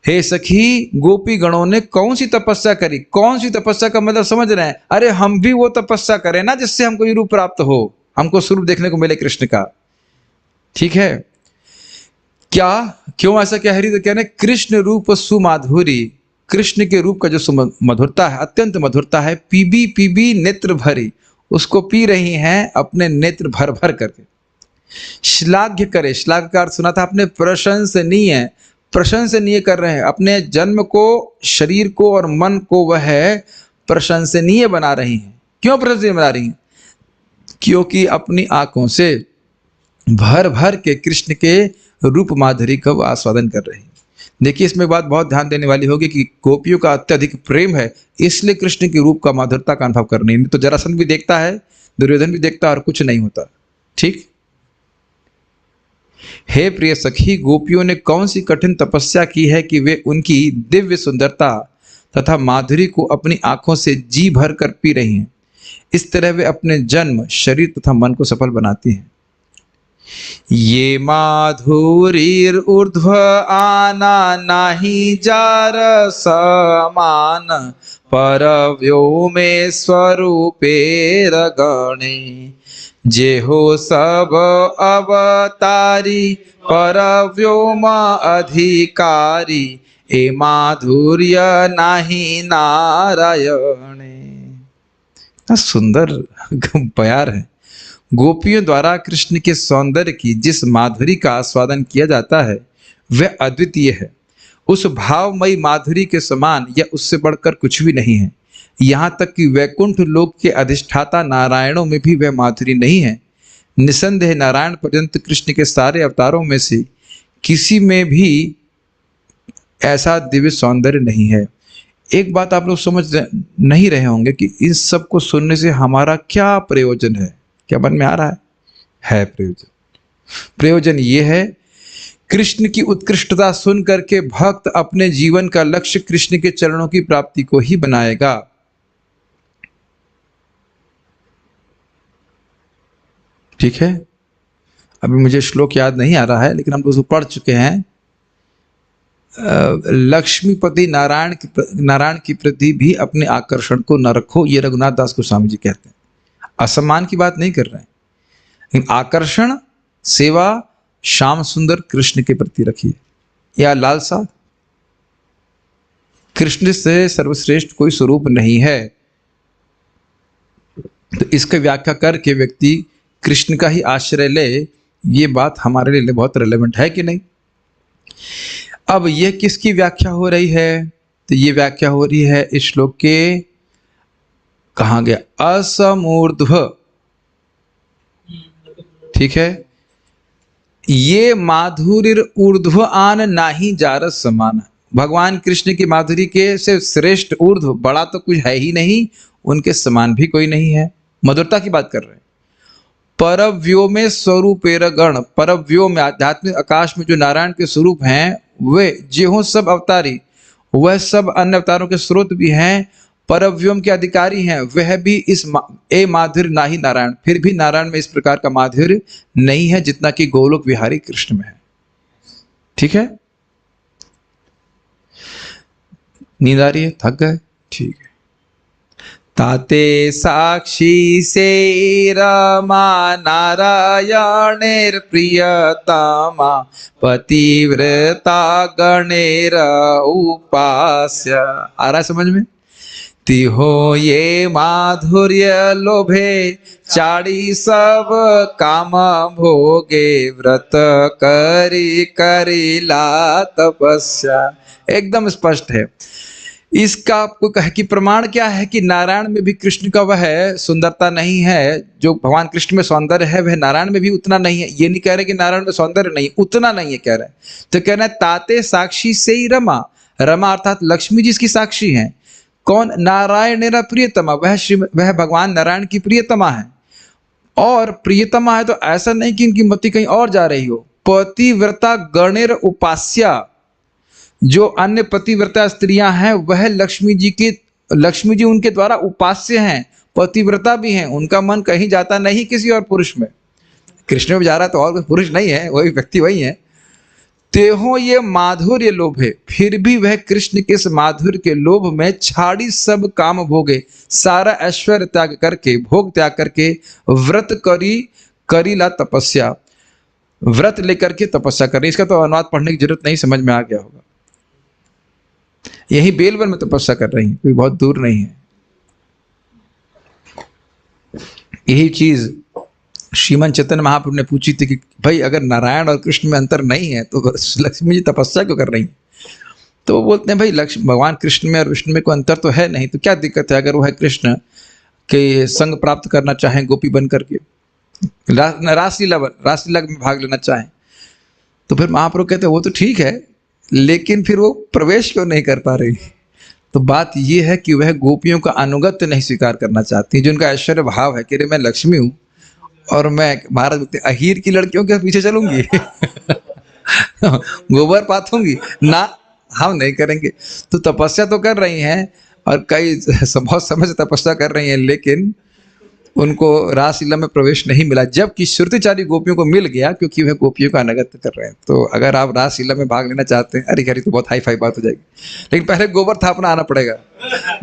हे सखी, गोपी गणों ने कौन सी तपस्या करी, कौन सी तपस्या का मतलब समझ रहे हैं, अरे हम भी वो तपस्या करें ना जिससे हमको ये रूप प्राप्त हो, हमको स्वरूप देखने को मिले कृष्ण का, ठीक है। क्या, क्यों ऐसा क्या हरि, तो कहने कृष्ण रूप सुमाधुरी, कृष्ण के रूप का जो मधुरता है, अत्यंत मधुरता है, पीबी पीबी नेत्र भरी, उसको पी रही हैं अपने नेत्र भर भर करके। श्लाघ्य करे, श्लाघ्य का अर्थ सुना था आपने, प्रशंसनीय, प्रशंसनीय कर रहे हैं अपने जन्म को, शरीर को और मन को वह प्रशंसनीय बना रही हैं। क्यों प्रशंसनीय बना रही हैं, क्योंकि अपनी आंखों से भर भर के कृष्ण के रूप माधुरी का आस्वादन कर रही हैं। देखिए इसमें बात बहुत ध्यान देने वाली होगी कि गोपियों का अत्यधिक प्रेम है, इसलिए कृष्ण के रूप का माधुरता का अनुभव करनी। तो जरासंध भी देखता है, दुर्योधन भी देखता है और कुछ नहीं होता, ठीक। हे प्रिय सखी, गोपियों ने कौन सी कठिन तपस्या की है कि वे उनकी दिव्य सुंदरता तथा माधुरी को अपनी आंखों से जी भर कर पी रही हैं। इस तरह वे अपने जन्म, शरीर तथा मन को सफल बनाती हैं। ये माधुरीर ऊर्ध्व आना नाही जार समान, पर व्योमे स्वरूपेर गणे, जे हो सब अवतारी पर व्योम अधिकारी, ए माधुर्य नाही नारायणे। सुंदर प्यार है। गोपियों द्वारा कृष्ण के सौंदर्य की जिस माधुरी का आस्वादन किया जाता है वह अद्वितीय है। उस भावमयी माधुरी के समान या उससे बढ़कर कुछ भी नहीं है। यहाँ तक कि वैकुंठ लोक के अधिष्ठाता नारायणों में भी वह माधुरी नहीं है। निसंदेह नारायण पर्यंत कृष्ण के सारे अवतारों में से किसी में भी ऐसा दिव्य सौंदर्य नहीं है। एक बात आप लोग समझ नहीं रहे होंगे कि इस सब को सुनने से हमारा क्या प्रयोजन है। क्या मन में आ रहा है प्रयोजन? प्रयोजन ये है कृष्ण की उत्कृष्टता सुन करके भक्त अपने जीवन का लक्ष्य कृष्ण के चरणों की प्राप्ति को ही बनाएगा। ठीक है, अभी मुझे श्लोक याद नहीं आ रहा है, लेकिन हम लोग उसको पढ़ चुके हैं। लक्ष्मीपति नारायण की प्रति भी अपने आकर्षण को न रखो, ये रघुनाथ दास गोस्वामी जी कहते हैं। असम्मान की बात नहीं कर रहे हैं, लेकिन आकर्षण, सेवा, श्याम सुंदर कृष्ण के प्रति रखिए, या लालसा। कृष्ण से सर्वश्रेष्ठ कोई स्वरूप नहीं है। तो इसकी व्याख्या करके व्यक्ति कृष्ण का ही आश्रय ले, ये बात हमारे लिए बहुत रेलेवेंट है कि नहीं। अब यह किसकी व्याख्या हो रही है? तो ये व्याख्या हो रही है इस श्लोक के, कहा गया, असमूर्ध्व। ठीक है, ये माधुर्य ऊर्ध्व आन नाही जारस समान। भगवान कृष्ण की माधुरी के से श्रेष्ठ ऊर्ध्व बड़ा तो कुछ है ही नहीं, उनके समान भी कोई नहीं है। मधुरता की बात कर रहे हैं। परव्योमे स्वरूपेर गण, परव्योम में आध्यात्मिक आकाश में जो नारायण के स्वरूप हैं, वे जेहों सब अवतारी, वह सब अन्य अवतारों के स्रोत भी हैं, परव्योम के अधिकारी हैं, वह भी इस ए माधुर्य ना ही नारायण। फिर भी नारायण में इस प्रकार का माधुर्य नहीं है जितना कि गोलोक विहारी कृष्ण में है। ठीक है, नींद आ रही है, थक गए? ठीक है। ताते साक्षी से रमा नारायणेर प्रियतमा पतिव्रता गणेर उपास्य। आ रहा है समझ में? तिहो ये माधुर्य लोभे चाड़ी सब काम भोगे, व्रत करी करीला तपस्या। एकदम स्पष्ट है। इसका आपको कह कि प्रमाण क्या है कि नारायण में भी कृष्ण का वह सुंदरता नहीं है। जो भगवान कृष्ण में सौंदर्य है वह नारायण में भी उतना नहीं है। ये नहीं कह रहे कि नारायण में सौंदर्य नहीं, उतना नहीं है कह रहे। तो कह रहे हैं ताते साक्षी से ही रमा, रमा अर्थात लक्ष्मी जी इसकी साक्षी हैं। कौन? नारायण प्रियतमा, वह भगवान नारायण की प्रियतमा है। और प्रियतमा है तो ऐसा नहीं कि इनकी मति कहीं और जा रही हो। पतिव्रता गणेर उपास्या, जो अन्य पतिव्रता स्त्रियां हैं वह लक्ष्मी जी उनके द्वारा उपास्य हैं, पतिव्रता भी हैं। उनका मन कहीं जाता नहीं किसी और पुरुष में। कृष्ण में जा रहा है तो और कोई पुरुष नहीं है, वही व्यक्ति वही है। तेहो ये माधुर्य लोभे, फिर भी वह कृष्ण के इस माधुर्य के लोभ में छाड़ी सब काम भोगे, सारा ऐश्वर्य त्याग करके, भोग त्याग करके, व्रत करी ला तपस्या, व्रत लेकर के तपस्या कर रही। इसका तो अनुवाद पढ़ने की जरूरत नहीं, समझ में आ गया होगा। यही बेलवन में तपस्या कर रही है, कोई बहुत दूर नहीं है। यही चीज श्रीमन चैतन्य महाप्रभु ने पूछी थी कि भाई अगर नारायण और कृष्ण में अंतर नहीं है तो लक्ष्मी जी तपस्या क्यों कर रही हैं? तो वो बोलते हैं भाई भगवान कृष्ण में और विष्णु में कोई अंतर तो है नहीं, तो क्या दिक्कत है अगर वह कृष्ण के संग प्राप्त करना चाहें गोपी बन करके, रासलीला में भाग लेना चाहें। तो फिर महाप्रभु कहते हैं वो तो ठीक है, लेकिन फिर वो प्रवेश क्यों नहीं कर पा रही? तो बात ये है कि वह गोपियों का अनुगत्य नहीं स्वीकार करना चाहती, जिनका ऐश्वर्य भाव है कि अरे मैं लक्ष्मी हूँ और मैं भारत अहीर की लड़कियों के पीछे चलूंगी गोबर पाथूंगी ना, हम नहीं करेंगे। तो तपस्या तो कर रही हैं और कई बहुत समय से तपस्या कर रही हैं, लेकिन उनको रासलीला में प्रवेश नहीं मिला, जबकि श्रुतिचारी गोपियों को मिल गया क्योंकि वह गोपियों का अनुगत्य कर रहे हैं। तो अगर आप रासलीला में भाग लेना चाहते हैं, अरे तो बहुत हाई फाई बात हो जाएगी, लेकिन पहले गोबर थापना आना पड़ेगा।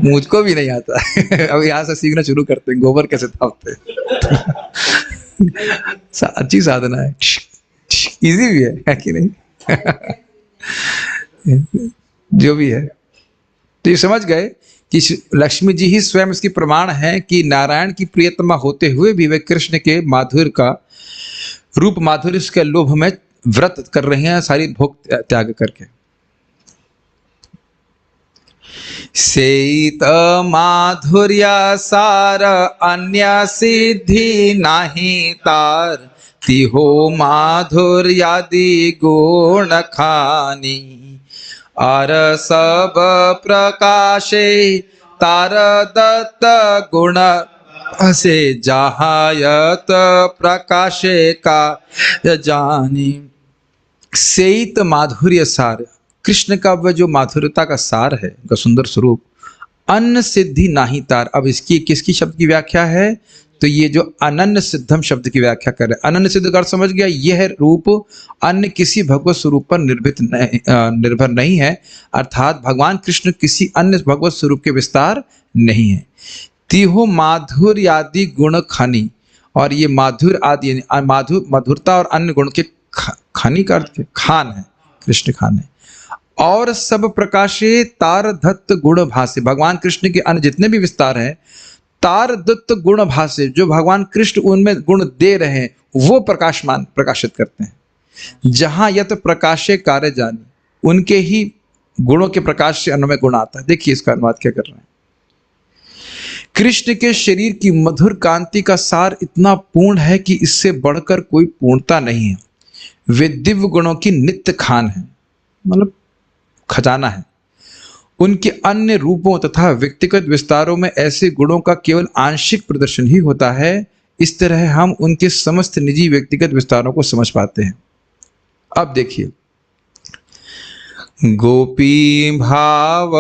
मुझको भी नहीं आता अब यहाँ से सीखना शुरू करते हैं गोबर कैसे थापते अच्छी साधना है, इजी भी है कि नहीं जो भी है। तो ये समझ गए कि लक्ष्मी जी ही स्वयं इसकी प्रमाण है कि नारायण की प्रियतमा होते हुए भी वे कृष्ण के माधुर्य का रूप माधुर्य के लोभ में व्रत कर रहे हैं, सारी भोग त्याग करके। सेत माधुर्य सार अन्य सिद्धि नाही तार, तिहो माधुर्यादि गुण खानी, और सब प्रकाशे तार दत्त गुण से जहायत प्रकाशे का जानी। सेइत माधुर्य सार, कृष्ण का वह जो माधुर्यता का सार है, उनका सुंदर स्वरूप, अन्न सिद्धि नाही तार। अब इसकी किसकी शब्द की व्याख्या है? तो ये जो अनन्य सिद्धम शब्द की व्याख्या कर रहे हैं। अनन्य सिद्ध का अर्थ समझ गया, यह रूप अन्य किसी भगवत स्वरूप पर निर्भर नहीं है, अर्थात भगवान कृष्ण किसी अन्य भगवत स्वरूप के विस्तार नहीं है। तिहो माधुर्य आदि गुण खनि, और ये माधुर आदि यानी मधुरता और अन्य गुण के खनि का अर्थ खान है, कृष्ण खान है। और सब प्रकाशे तार दत्त गुण भासे, भगवान कृष्ण के अन्य जितने भी विस्तार हैं, तार दत्त गुण भासे, जो भगवान कृष्ण उनमें गुण दे रहे हैं वो प्रकाशमान प्रकाशित करते हैं। जहां यत प्रकाशे कार्य जानी, उनके ही गुणों के प्रकाश से अन्य में गुण आता है। देखिए इसका अनुवाद क्या कर रहे हैं। कृष्ण के शरीर की मधुर कांति का सार इतना पूर्ण है कि इससे बढ़कर कोई पूर्णता नहीं है। वे दिव्य गुणों की नित्य खान है, मतलब खजाना है। उनके अन्य रूपों तथा व्यक्तिगत विस्तारों में ऐसे गुणों का केवल आंशिक प्रदर्शन ही होता है। इस तरह हम उनके समस्त निजी व्यक्तिगत विस्तारों को समझ पाते हैं। अब देखिए, गोपी भाव,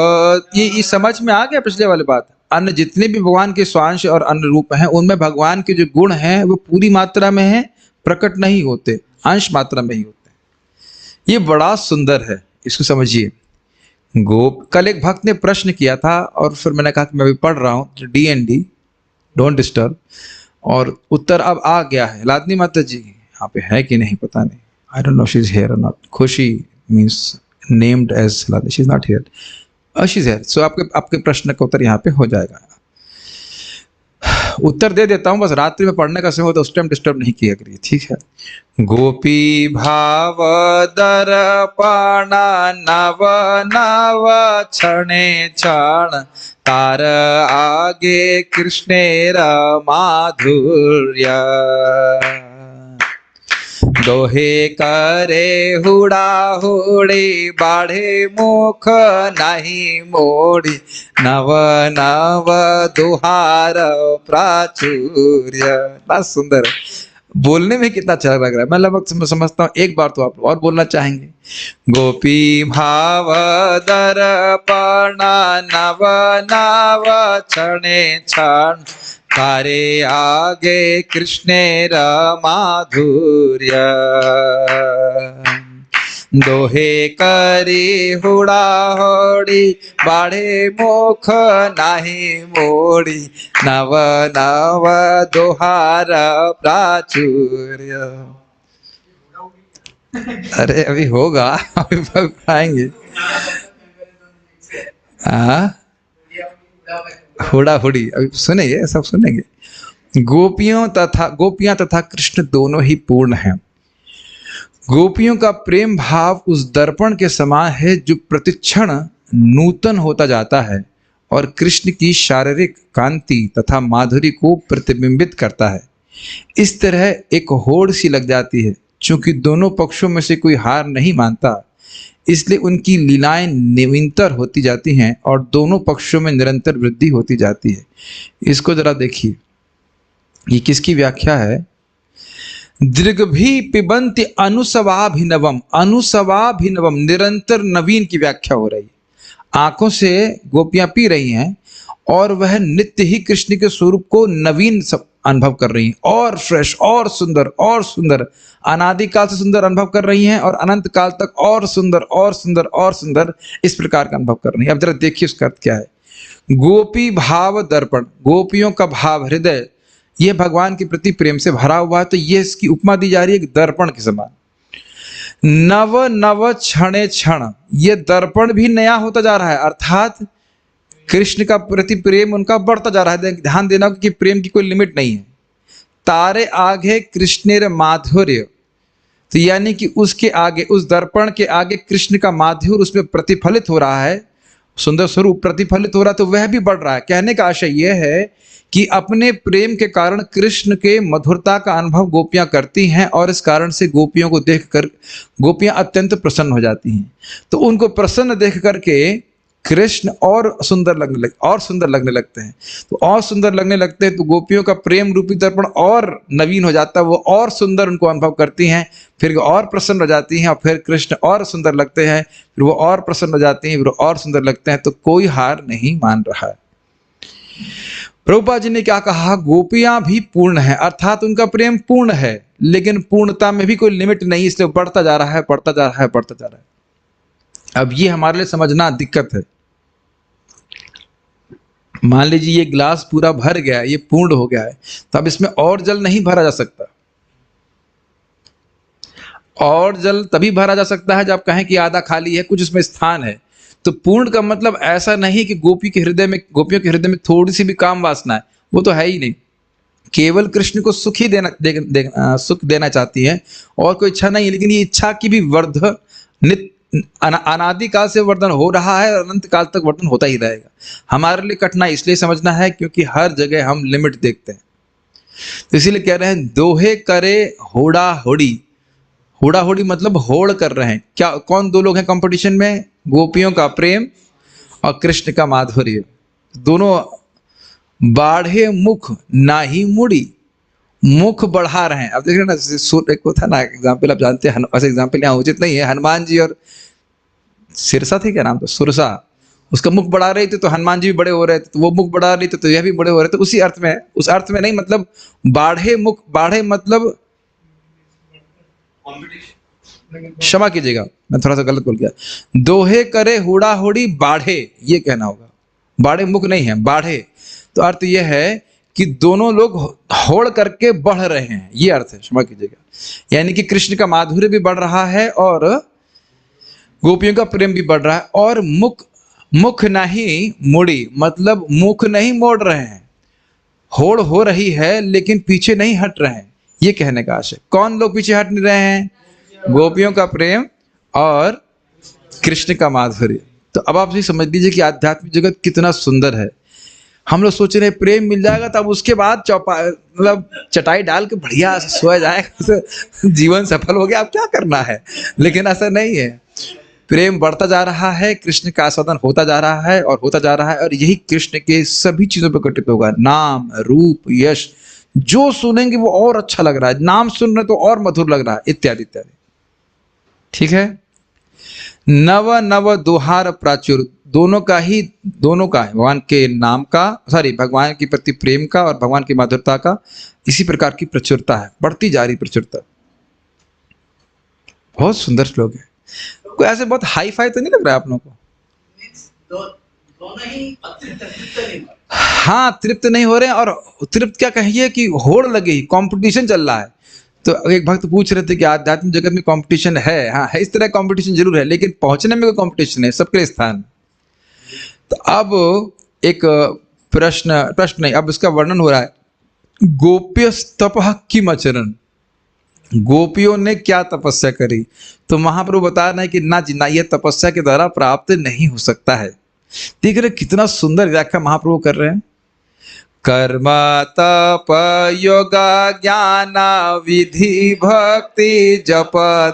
ये समझ में आ गया पिछले वाली बात। अन्य जितने भी भगवान के स्वांश और अन्य रूप हैं, उनमें भगवान के जो गुण हैं वो पूरी मात्रा में हैं, प्रकट नहीं होते, अंश मात्रा में ही होते हैं। ये बड़ा सुंदर है, इसको समझिए। कल एक भक्त ने प्रश्न किया था और फिर मैंने कहा कि मैं भी पढ़ रहा हूँ, DND डोंट डिस्टर्ब, और उत्तर अब आ गया है। लादनी माता जी यहाँ पे है कि नहीं पता नहीं, I don't know she is here or not. खुशी मीन्स नेम्ड एज लादनी, she is not here, she is here. So आपके प्रश्न का उत्तर यहाँ पे हो जाएगा। उत्तर दे देता हूँ, बस रात्रि में पढ़ने का समय हो तो उस टाइम डिस्टर्ब नहीं किया करिए, ठीक है। गोपी भाव दर्पणा नव नव क्षणे क्षण, तार आगे कृष्णेर माधुर्य। दोहे करे हुड़ा हुड़ी, बाढ़े मुख नहीं मोड़ी, नव नव दुहार प्राचुर्य। बस सुंदर, बोलने में कितना अच्छा लग रहा है। मैं लगभग समझता हूँ एक बार तो आप और बोलना चाहेंगे। गोपी भाव दर्पणा नव नव क्षणे क्षण, तारे आगे कृष्णेर माधुर्य। दोहे करी हुड़ा होड़ी, बाढ़े मुख नाही मोड़ी, नव नव दोहार प्राचुर्य। अरे अभी होगा, अभी पढ़ाएंगे। हुड़ा हुड़ी अभी सुनेंगे, सब सुनेंगे। गोपियां तथा कृष्ण दोनों ही पूर्ण हैं। गोपियों का प्रेम भाव उस दर्पण के समान है जो प्रतिक्षण नूतन होता जाता है और कृष्ण की शारीरिक कांति तथा माधुरी को प्रतिबिंबित करता है। इस तरह एक होड़ सी लग जाती है। चूंकि दोनों पक्षों में से कोई हार नहीं मानता, इसलिए उनकी लीलाएं निरंतर होती जाती हैं और दोनों पक्षों में निरंतर वृद्धि होती जाती है। इसको जरा देखिए, ये किसकी व्याख्या है? दृग्भी पिबंति अनुसवाभिनवम, अनुसवाभिनवम निरंतर नवीन की व्याख्या हो रही है। आंखों से गोपियां पी रही हैं और वह नित्य ही कृष्ण के स्वरूप को नवीन अनुभव कर रही हैं, और फ्रेश और सुंदर अनादिकाल से सुंदर अनुभव कर रही हैं और अनंत काल तक और सुंदर इस प्रकार का अनुभव कर रही हैं। अब जरा देखिए उसका अर्थ क्या है। गोपी भाव दर्पण, गोपियों का भाव हृदय ये भगवान के प्रति प्रेम से भरा हुआ है, तो ये इसकी उपमा दी जा रही है एक दर्पण के समान। नव नव क्षणे क्षण, ये दर्पण भी नया होता जा रहा है, अर्थात कृष्ण का प्रति प्रेम उनका बढ़ता जा रहा है। ध्यान देना कि प्रेम की कोई लिमिट नहीं है। तारे आगे कृष्णेर माधुर्य, तो यानी कि उसके आगे, उस दर्पण के आगे कृष्ण का माधुर्य उसमें प्रतिफलित हो रहा है, सुंदर स्वरूप प्रतिफलित हो रहा है, तो वह भी बढ़ रहा है। कहने का आशय यह है कि अपने प्रेम के कारण कृष्ण के मधुरता का अनुभव गोपियां करती हैं और इस कारण से गोपियों को देखकर गोपियां अत्यंत प्रसन्न हो जाती हैं। तो उनको प्रसन्न देख करके कृष्ण और सुंदर लगने लगते हैं। तो और सुंदर लगने लगते हैं तो गोपियों का प्रेम रूपी दर्पण और नवीन हो जाता है, वो और सुंदर उनको अनुभव करती हैं, फिर और प्रसन्न हो जाती हैं, और फिर कृष्ण और सुंदर लगते हैं, फिर वो और प्रसन्न हो जाती हैं, फिर वो और सुंदर लगते हैं। तो कोई हार नहीं मान रहा है। प्रभुपाद जी ने क्या कहा, गोपियां भी पूर्ण है, अर्थात उनका प्रेम पूर्ण है, लेकिन पूर्णता में भी कोई लिमिट नहीं, इसलिए बढ़ता जा रहा है, बढ़ता जा रहा है, बढ़ता जा रहा है। अब ये हमारे लिए समझना दिक्कत है। मान लीजिए ये गिलास पूरा भर गया है, ये पूर्ण हो गया है, तो अब इसमें और जल नहीं भरा जा सकता। और जल तभी भरा जा सकता है जब कहें कि आधा खाली है, कुछ उसमें स्थान है। तो पूर्ण का मतलब ऐसा नहीं कि गोपियों के हृदय में थोड़ी सी भी काम वासना है, वो तो है ही नहीं। केवल कृष्ण को सुख ही सुख देना चाहती है, और कोई इच्छा नहीं है। लेकिन ये इच्छा की भी अनादिकाल से वर्धन हो रहा है, और अनंत काल तक वर्धन होता ही रहेगा। हमारे लिए कठिनाई इसलिए समझना है क्योंकि हर जगह हम लिमिट देखते हैं। तो इसीलिए कह रहे हैं, दोहे करे होड़ा होड़ी। होड़ा होड़ी मतलब होड़ कर रहे हैं। क्या, कौन दो लोग हैं कंपटीशन में? गोपियों का प्रेम और कृष्ण का माधुर्य। दोनों बाढ़े मुख नाही मुड़ी, मुख बढ़ा रहे हैं। अब देख रहे ना, एक वो था ना एग्जाम्पल, आप जानते हैं, ऐसे एग्जाम्पल यहाँ उचित नहीं है। हनुमान जी और सिरसा थे, क्या नाम था, सुरसा, उसका मुख बढ़ा रहे थे तो हनुमान जी भी बड़े हो रहे थे, तो वो मुख बढ़ा रही थे तो यह भी बड़े हो रहे थे। उसी अर्थ में, उस अर्थ में नहीं, मतलब बाढ़े मुख, बाढ़े मतलब, क्षमा कीजिएगा मैं थोड़ा सा गलत बोल गया, दोहे करे हुड़ा होड़ी बाढ़े, ये कहना होगा। बाढ़े मुख नहीं है, बाढ़े। तो अर्थ यह है कि दोनों लोग होड़ करके बढ़ रहे हैं, ये अर्थ है, क्षमा कीजिएगा। यानी कि कृष्ण का माधुर्य भी बढ़ रहा है और गोपियों का प्रेम भी बढ़ रहा है। और मुख नहीं मुड़ी मतलब मुख नहीं मोड़ रहे हैं, होड़ हो रही है लेकिन पीछे नहीं हट रहे हैं, ये कहने का आशय। कौन लोग पीछे हट नहीं रहे हैं? गोपियों का प्रेम और कृष्ण का माधुर्य। तो अब आप ये समझ लीजिए कि आध्यात्मिक जगत कितना सुंदर है। हम लोग सोच रहे हैं प्रेम मिल जाएगा तब उसके बाद मतलब चटाई डाल के बढ़िया से सोया जाएगा, जीवन सफल हो गया, अब क्या करना है। लेकिन ऐसा नहीं है, प्रेम बढ़ता जा रहा है, कृष्ण का आस्वादन होता जा रहा है और होता जा रहा है, और यही कृष्ण के सभी चीजों पर घटित होगा। नाम, रूप, यश, जो सुनेंगे वो और अच्छा लग रहा है, नाम सुन रहे तो और मधुर लग रहा है, इत्यादि इत्यादि। ठीक है। नव नव दुहार प्राचुर, दोनों का है, भगवान के नाम का, भगवान के प्रति प्रेम का और भगवान की माधुरता का इसी प्रकार की प्रचुरता है, बढ़ती जा रही प्रचुरता। बहुत सुंदर श्लोक है। कोई ऐसे बहुत हाई फाई तो नहीं लग रहा है आप लोगों को? दोनों ही तृप्त हाँ, तृप्त नहीं हो रहे हैं, और तृप्त क्या कहिए कि होड़ लगे ही, कंपटीशन चल रहा है। तो एक भक्त पूछ रहे थे कि आध्यात्मिक जगत में कंपटीशन है? हाँ है, इस तरह कंपटीशन जरूर है, लेकिन पहुंचने में कोई कंपटीशन है, सबके लिए स्थान। तो अब एक प्रश्न नहीं, अब इसका वर्णन हो रहा है। गोप्य तपः किम आचरण, गोपियों ने क्या तपस्या करी? तो महाप्रभु बता रहे हैं कि ना जी ना, यह तपस्या के द्वारा प्राप्त नहीं हो सकता है। देख रहे कितना सुंदर व्याख्या महाप्रभु कर रहे हैं। कर्म तप योग ज्ञान विधि भक्ति जप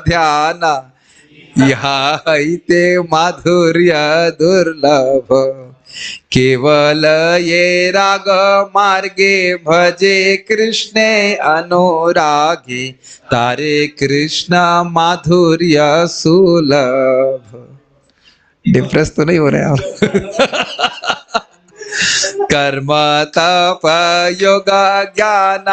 ध्यान, यहाँ ते माधुर्य दुर्लभ, केवल ये राग मार्गे भजे कृष्ण अनुरागी, तारे कृष्ण माधुर्य सुलभ। डिप्रेस तो नहीं हो रहे आप? कर्म तप योग ज्ञान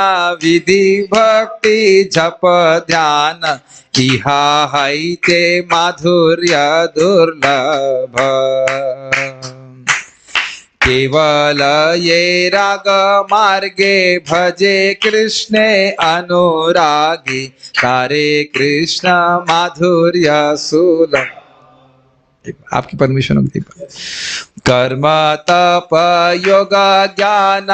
विधि भक्ति जप ध्यान, इहा हैते माधुर्य दुर्लभ, केवल ये राग मार्गे भजे कृष्ण अनुरागी, तारे कृष्ण माधुर्य सुलभ। आपकी परमिशन होगी। कर्म तप योग ज्ञान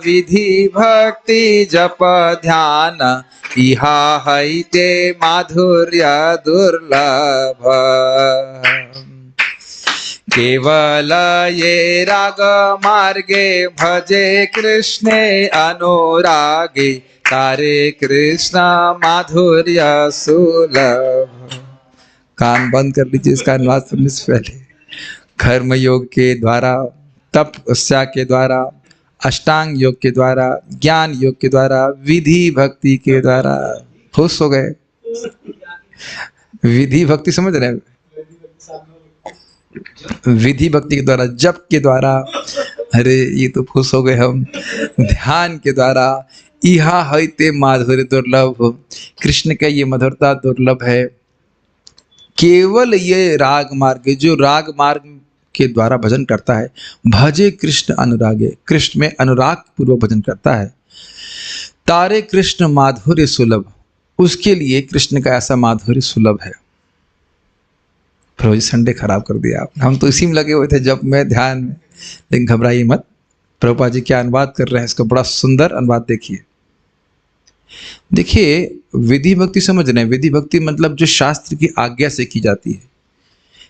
विधि भक्ति जप ध्यान, इहा हैते माधुर्य दुर्लभ, केवल ये राग मार्गे भजे कृष्ण अनुरागी, तारे कृष्ण माधुर्य सुलभ। कान बंद कर लीजिए इसका अनुवाद सुनने से पहले। कर्म योग के द्वारा, तपस्या के द्वारा, अष्टांग योग के द्वारा, ज्ञान योग के द्वारा, विधि भक्ति के द्वारा खुश हो गए। विधि भक्ति समझ रहे हैं? विधि भक्ति के द्वारा, जप के द्वारा, अरे ये तो खुश हो गए हम। ध्यान के द्वारा, इहा हईते माधुर्य दुर्लभ, कृष्ण का ये मधुरता दुर्लभ है। केवल ये राग मार्ग, जो राग मार्ग के द्वारा भजन करता है, भजे कृष्ण अनुरागे, कृष्ण में अनुराग पूर्वक भजन करता है, तारे कृष्ण माधुर्य सुलभ, उसके लिए कृष्ण का ऐसा माधुर्य सुलभ है। प्रभु जी संडे खराब कर दिया आपने, हम तो इसी में लगे हुए थे जब मैं ध्यान में, लेकिन घबराइए मत, प्रभुपाद जी क्या अनुवाद कर रहे हैं, इसका बड़ा सुंदर अनुवाद देखिए। देखिए विधि भक्ति समझ रहे हैं, विधि भक्ति मतलब जो शास्त्र की आज्ञा से की जाती है,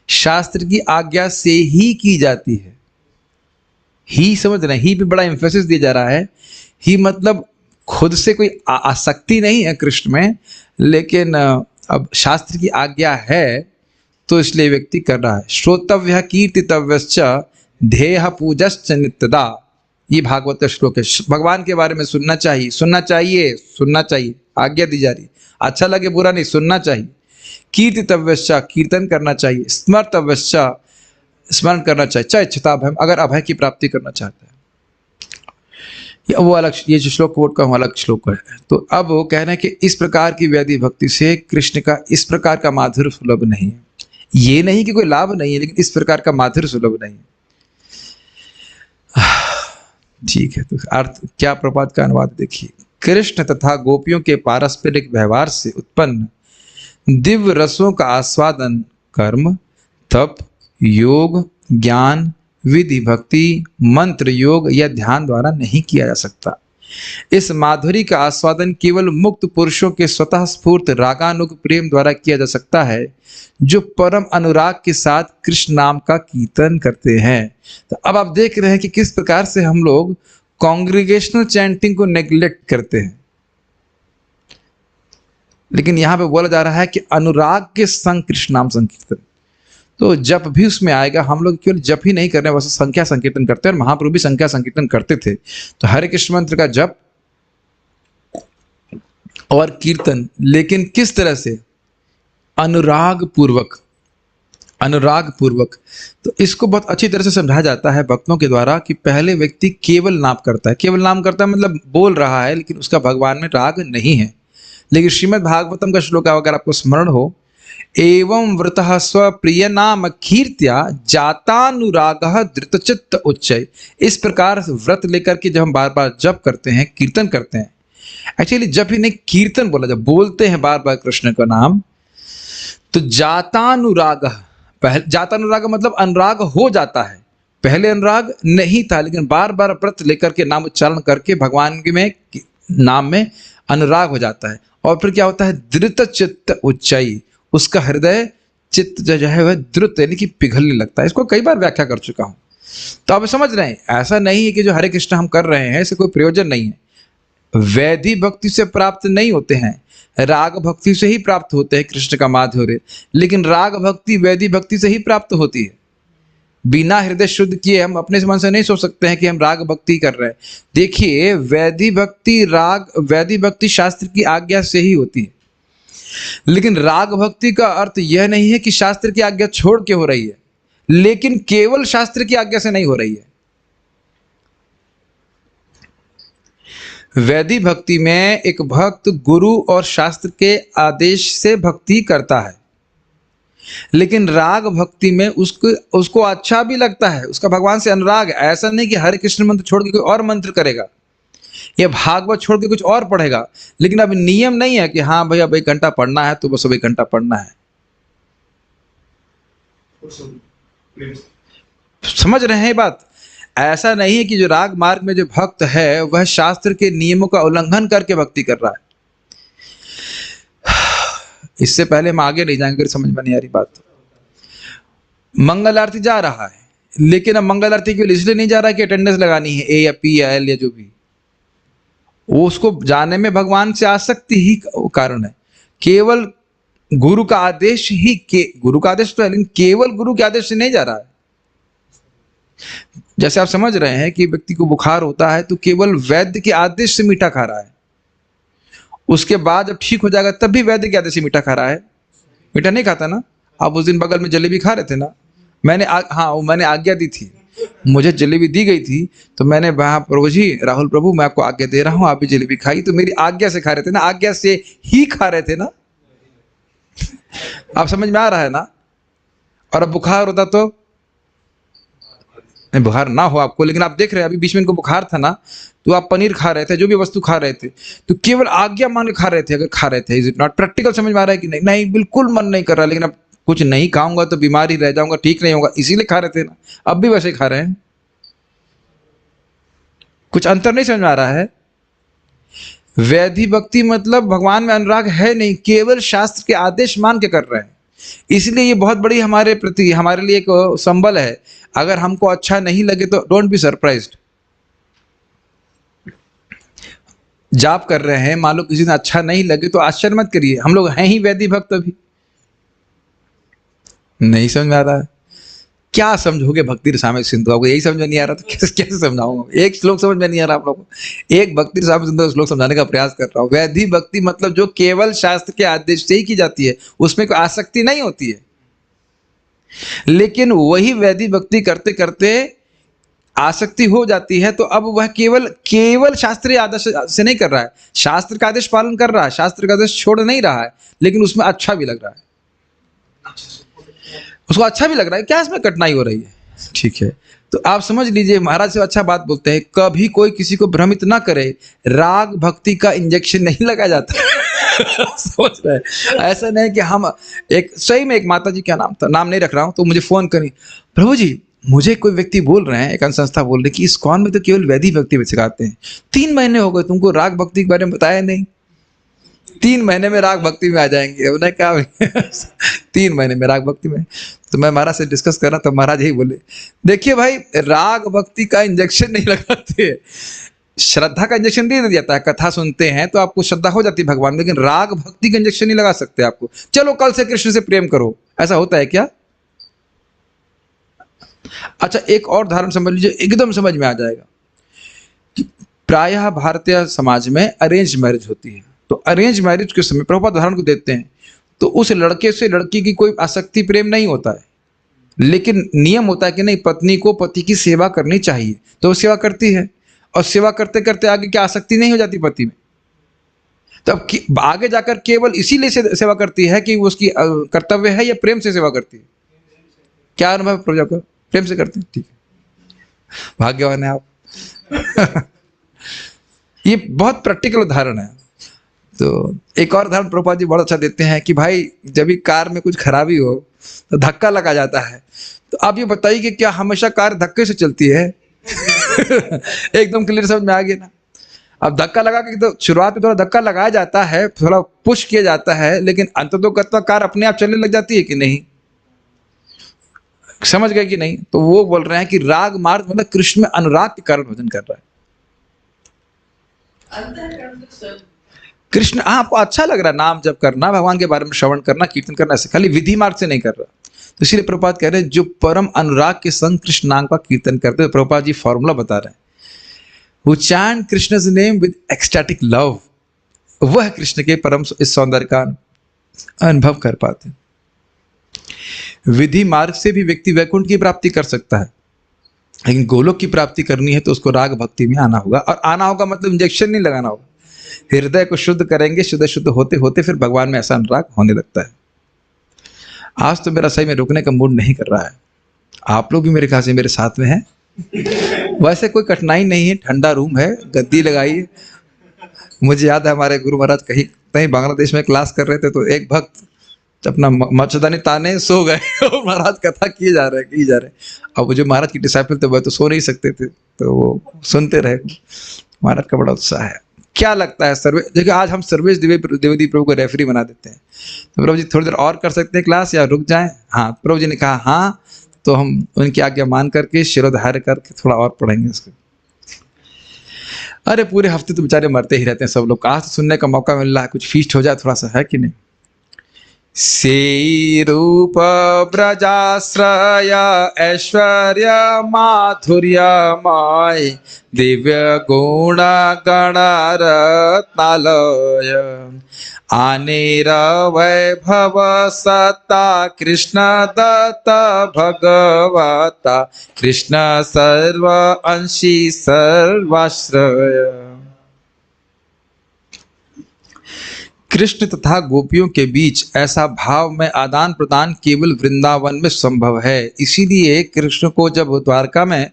शास्त्र की आज्ञा से ही की जाती है। ही समझ रहे हैं, ही पे बड़ा एम्फेसिस दिया जा रहा है। ही मतलब खुद से कोई आसक्ति नहीं है कृष्ण में, लेकिन अब शास्त्र की आज्ञा है तो इसलिए व्यक्ति कर रहा है। श्रोतव्य कीर्तितव्यश्च ध्येय पूजश्च नित्यदा, ये भागवत श्लोक है। भगवान के बारे में सुनना चाहिए, सुनना चाहिए, सुनना चाहिए, आज्ञा दी जा रही, अच्छा लगे बुरा नहीं, सुनना चाहिए। कीर्तितव्यश्च, कीर्तन करना चाहिए। स्मर्तव्यश्च, स्मरण करना चाहिए, चाहे इच्छताभयम, अगर अभय की प्राप्ति करना चाहता है। वो अलग, ये जो श्लोक कोट का अलग श्लोक है। तो अब वो कह रहे हैं कि इस प्रकार की वैधि भक्ति से कृष्ण का इस प्रकार का माधुर्य सुलभ नहीं है। ये नहीं कि कोई लाभ नहीं है, लेकिन इस प्रकार का माधुर्य सुलभ नहीं है। ठीक है, तो अर्थ क्या प्रपात का अनुवाद देखिए। कृष्ण तथा गोपियों के पारस्परिक व्यवहार से उत्पन्न दिव्य रसों का आस्वादन कर्म, तप, योग, ज्ञान, विधि भक्ति, मंत्र योग या ध्यान द्वारा नहीं किया जा सकता। इस माधुरी का आस्वादन केवल मुक्त पुरुषों के स्वतः स्फूर्त रागानुग प्रेम द्वारा किया जा सकता है, जो परम अनुराग के साथ कृष्ण नाम का कीर्तन करते हैं। तो अब आप देख रहे हैं कि किस प्रकार से हम लोग कॉन्ग्रीगेशनल चैंटिंग को नेग्लेक्ट करते हैं, लेकिन यहां पे बोला जा रहा है कि अनुराग के संग कृष्ण नाम संकीर्तन। तो जप भी उसमें आएगा। हम लोग केवल जप ही नहीं कर रहे हैं, वैसे संख्या संकीर्तन करते हैं, और महाप्रभु भी संख्या संकीर्तन करते थे। तो हरे कृष्ण मंत्र का जप और कीर्तन, लेकिन किस तरह से? अनुराग पूर्वक, अनुराग पूर्वक। तो इसको बहुत अच्छी तरह से समझाया जाता है भक्तों के द्वारा कि पहले व्यक्ति केवल नाम करता है। केवल नाम करता है मतलब बोल रहा है, लेकिन उसका भगवान में राग नहीं है। लेकिन श्रीमद् भागवतम का श्लोक अगर आपको स्मरण हो, एवं व्रतः स्वप्रिय नाम कीर्त्या जातानुरागः धृतचित्त उच्चय। इस प्रकार व्रत लेकर के जब हम बार बार जप करते हैं, कीर्तन करते हैं, एक्चुअली जप ही नहीं कीर्तन बोला, जब बोलते हैं बार बार कृष्ण का नाम, तो जातानुराग, पहले जातानुराग मतलब अनुराग हो जाता है। पहले अनुराग नहीं था, लेकिन बार बार व्रत लेकर के नाम उच्चारण करके भगवान के में नाम में अनुराग हो जाता है। और फिर क्या होता है? धृत चित्त उच्चाई, उसका हृदय चित्त जो है वह द्रुत यानी कि पिघलने लगता है। इसको कई बार व्याख्या कर चुका हूं, तो आप समझ रहे हैं। ऐसा नहीं है कि जो हरे कृष्ण हम कर रहे हैं इससे कोई प्रयोजन नहीं है। वैधि भक्ति से प्राप्त नहीं होते हैं, राग भक्ति से ही प्राप्त होते हैं कृष्ण का माधुर्य। लेकिन राग भक्ति वैधि भक्ति से ही प्राप्त होती है। बिना हृदय शुद्ध किए हम अपने मन से नहीं सोच सकते हैं कि हम राग भक्ति कर रहे हैं। देखिए वैधि भक्ति, राग, वैधि भक्ति शास्त्र की आज्ञा से ही होती है, लेकिन राग भक्ति का अर्थ यह नहीं है कि शास्त्र की आज्ञा छोड़ के हो रही है, लेकिन केवल शास्त्र की आज्ञा से नहीं हो रही है। वैधि भक्ति में एक भक्त गुरु और शास्त्र के आदेश से भक्ति करता है, लेकिन राग भक्ति में उसको अच्छा भी लगता है, उसका भगवान से अनुराग है। ऐसा नहीं कि हरे कृष्ण मंत्र छोड़ के कोई और मंत्र करेगा या भागवत छोड़ के कुछ और पढ़ेगा, लेकिन अब नियम नहीं है कि हाँ भैया अब 1 घंटा पढ़ना है तो बस अब 1 घंटा पढ़ना है। समझ रहे हैं बात? ऐसा नहीं है कि जो राग मार्ग में जो भक्त है वह शास्त्र के नियमों का उल्लंघन करके भक्ति कर रहा है। इससे पहले हम आगे नहीं जाएंगे अगर समझ में नहीं आ रही बात। मंगल आरती जा रहा है, लेकिन अब मंगल आरती के लिए इसलिए नहीं जा रहा है कि अटेंडेंस लगानी है, ए या पी या एल या जो भी, वो उसको जाने में भगवान से आसक्ति ही कारण है। केवल गुरु का आदेश ही, गुरु का आदेश तो है, लेकिन केवल गुरु के आदेश से नहीं जा रहा है। जैसे आप समझ रहे हैं कि व्यक्ति को बुखार होता है तो केवल वैद्य के आदेश से मीठा खा रहा है, उसके बाद जब ठीक हो जाएगा तब भी वैद्य के आदेश से मीठा खा रहा है, मीठा नहीं खाता ना। आप उस दिन बगल में जलेबी खा रहे थे ना, मैंने आज्ञा दी थी, मुझे जलेबी दी गई थी, तो मैंने वहाँ प्रभु जी, राहुल प्रभु मैं आपको आज्ञा दे रहा हूँ, आप भी जलेबी खाई, तो मेरी आज्ञा से खा रहे थे ना, आज्ञा से ही खा रहे थे ना। आप समझ में आ रहा है ना। और अब बुखार होता तो नहीं, बुखार ना हो आपको, लेकिन आप देख रहे हैं अभी बीच में इनको बुखार था ना, तो आप पनीर खा रहे थे, जो भी वस्तु खा रहे थे, तो केवल आज्ञा मान के खा रहे थे। अगर खा रहे थे, इज इट नॉट प्रैक्टिकल? समझ में आ रहा है कि नहीं? नहीं, बिल्कुल मन नहीं कर रहा, लेकिन अब कुछ नहीं खाऊंगा तो बीमारी रह जाऊंगा, ठीक नहीं होगा, इसीलिए खा रहे थे ना। अब भी वैसे खा रहे हैं। कुछ अंतर नहीं समझ में आ रहा है। वैधि भक्ति मतलब भगवान में अनुराग है नहीं, केवल शास्त्र के आदेश मान के कर रहे हैं। इसलिए ये बहुत बड़ी हमारे प्रति, हमारे लिए एक संबल है। अगर हमको अच्छा नहीं लगे तो डोंट बी सरप्राइज्ड। जाप कर रहे हैं, मान लो किसी दिन अच्छा नहीं लगे तो आश्चर्य मत करिए, हम लोग हैं ही वैधि भक्त। अभी नहीं समझ में आ रहा है, क्या समझोगे भक्ति रसामृत सिंधु? आपको यही समझ में नहीं आ रहा तो कैसे समझाऊंगा? एक श्लोक समझ में नहीं आ रहा आप लोगों को, एक भक्ति रसामृत सिंधु श्लोक समझाने का प्रयास कर रहा हूं। वैधि भक्ति मतलब जो केवल शास्त्र के आदेश से ही की जाती है, उसमें कोई आसक्ति नहीं होती है। लेकिन वही वैधि भक्ति करते करते आसक्ति हो जाती है, तो अब वह केवल शास्त्रीय आदेश से नहीं कर रहा है, शास्त्र का आदेश पालन कर रहा है, शास्त्र का आदेश छोड़ नहीं रहा है, लेकिन उसमें अच्छा भी लग रहा है, उसको अच्छा भी लग रहा है। क्या इसमें कठिनाई हो रही है? ठीक है, तो आप समझ लीजिए, महाराज से अच्छा बात बोलते हैं, कभी कोई किसी को भ्रमित ना करे, राग भक्ति का इंजेक्शन नहीं लगाया जाता। समझ रहे हैं? ऐसा नहीं कि हम एक सही में, एक माता जी, क्या नाम था, नाम नहीं रख रहा हूं, तो मुझे फोन करी, प्रभु जी मुझे कोई व्यक्ति बोल रहे हैं, एक संस्था बोल रही कि इस कौन में तो केवल वैधि भक्ति में सिखाते हैं, 3 महीने हो गए तुमको राग भक्ति के बारे में बताया नहीं, 3 महीने में राग भक्ति में आ जाएंगे। उन्होंने कहा 3 महीने में राग भक्ति में। तो मैं महाराज से डिस्कस कर रहा, तो महाराज यही बोले, देखिए भाई, राग भक्ति का इंजेक्शन नहीं लगाते, श्रद्धा का इंजेक्शन दे दिया है। कथा सुनते हैं तो आपको श्रद्धा हो जाती है भगवान, लेकिन राग भक्ति का इंजेक्शन नहीं लगा सकते आपको। चलो कल से कृष्ण से प्रेम करो, ऐसा होता है क्या? अच्छा, एक और उदाहरण समझ लीजिए, एकदम समझ में आ जाएगा कि प्रायः भारतीय समाज में अरेंज मैरिज होती है, तो अरेंज मैरिज के समय प्रभुपाद उदाहरण को देते हैं, तो उस लड़के से लड़की की कोई आसक्ति प्रेम नहीं होता है, लेकिन नियम होता है कि नहीं, पत्नी को पति की सेवा करनी चाहिए, तो वो सेवा करती है, और सेवा करते करते आगे क्या आसक्ति नहीं हो जाती पति में? तो अब आगे जाकर केवल इसीलिए सेवा करती है कि उसकी कर्तव्य है, या प्रेम से सेवा करती है? क्या अनुभव प्रभु का? प्रेम से करते हैं, ठीक है, भाग्यवान है आप। ये बहुत प्रैक्टिकल उदाहरण है। तो एक और उदाहरण प्रभुपाद जी बहुत अच्छा देते हैं कि भाई जब भी कार में कुछ खराबी हो तो धक्का लगा जाता है, तो आप ये बताइए कि क्या हमेशा कार धक्के से चलती है? एकदम क्लियर समझ में आ गया ना। अब धक्का लगा के, तो शुरुआत में थोड़ा धक्का लगाया जाता है, थोड़ा पुश किया जाता है, लेकिन अंततः कार अपने आप चलने लग जाती है कि नहीं? समझ गए कि नहीं? तो वो बोल रहे हैं कि राग मार्ग मतलब कृष्ण में अनुराग के कारण भजन कर रहा है। कृष्ण, आपको अच्छा लग रहा है नाम जप करना, भगवान के बारे में श्रवण करना, कीर्तन करना, ऐसे खाली विधि मार्ग से नहीं कर रहा। तो इसीलिए प्रभुपाद कह रहे हैं जो परम अनुराग के संग कृष्ण नाम का कीर्तन करते हैं, प्रभुपाद जी फॉर्मूला बता रहे हैं, who chant Krishna's name with ecstatic love, वह कृष्ण के परम इस सौंदर्य का अनुभव कर पाते हैं। विधि मार्ग से भी व्यक्ति वैकुंठ की प्राप्ति कर सकता है, लेकिन गोलोक की प्राप्ति करनी है तो उसको राग भक्ति में आना होगा। और आना होगा मतलब इंजेक्शन नहीं लगाना होगा, हृदय को शुद्ध करेंगे, शुद्ध होते होते फिर भगवान में ऐसा अनुराग होने लगता है। आज तो मेरा सही में रुकने का मूड नहीं कर रहा है, आप लोग भी मेरे ख्याल से मेरे साथ में हैं। वैसे कोई कठिनाई नहीं है, ठंडा रूम है, गद्दी लगाइए। मुझे याद है हमारे गुरु महाराज कहीं बांग्लादेश में क्लास कर रहे थे, तो एक भक्त अपना मच्छरदानी ताने सो गए और महाराज कथा किए जा रहे। अब वो जो महाराज की डिसाइपल थे वह तो सो नहीं सकते थे, तो वो सुनते रहे। महाराज का बड़ा उत्साह है। क्या लगता है सर्वे, देखिए आज हम सर्वेश द्विवेदी प्रभु को रेफरी बना देते हैं, तो प्रभु जी थोड़ी देर और कर सकते हैं क्लास या रुक जाएं? हाँ, प्रभु जी ने कहा हाँ, तो हम उनकी आज्ञा मान करके शिरोधार्य करके थोड़ा और पढ़ेंगे इसको। अरे पूरे हफ्ते तो बेचारे मरते ही रहते हैं सब लोग, आज सुनने का मौका मिल रहा है, कुछ फीस्ट हो जाए थोड़ा सा, है कि नहीं? से रूप ब्रजाश्रय ऐश्वर्य माधुर्यमय दिव्य गुण गणरत्नालय आनेर वैभव सत्ता कृष्ण दत्त भगवता कृष्ण सर्व अंशी सर्वाश्रय। कृष्ण तथा गोपियों के बीच ऐसा भाव में आदान प्रदान केवल वृंदावन में संभव है। इसीलिए कृष्ण को जब द्वारका में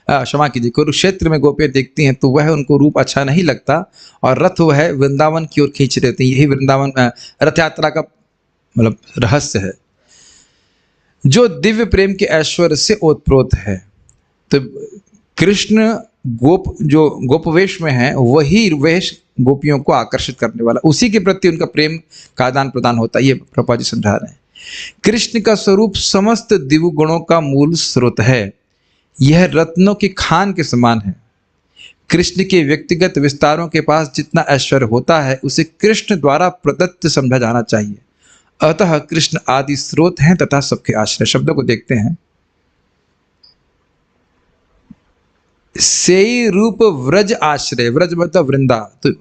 क्षमा कीजिए कुरुक्षेत्र में गोपियां देखती हैं तो वह उनको रूप अच्छा नहीं लगता और रथ वह वृंदावन की ओर खींच रहते हैं। यही वृंदावन रथ यात्रा का मतलब रहस्य है जो दिव्य प्रेम के ऐश्वर्य से ओतप्रोत है। तो कृष्ण जो गोपवेश में है वही वेश गोपियों को आकर्षित करने वाला, उसी के प्रति उनका प्रेम का आदान प्रदान होता है। ये प्रभुपाद जी समझा रहे हैं। कृष्ण का स्वरूप समस्त दिव्य गुणों का मूल स्रोत है। यह रत्नों की खान के समान है। कृष्ण के व्यक्तिगत विस्तारों के पास जितना ऐश्वर्य होता है उसे कृष्ण द्वारा प्रदत्त समझा जाना चाहिए। अतः कृष्ण आदि स्रोत हैं तथा सबके आश्रय। शब्दों को देखते हैं। सेई रूप व्रज आश्रय, व्रज मतलब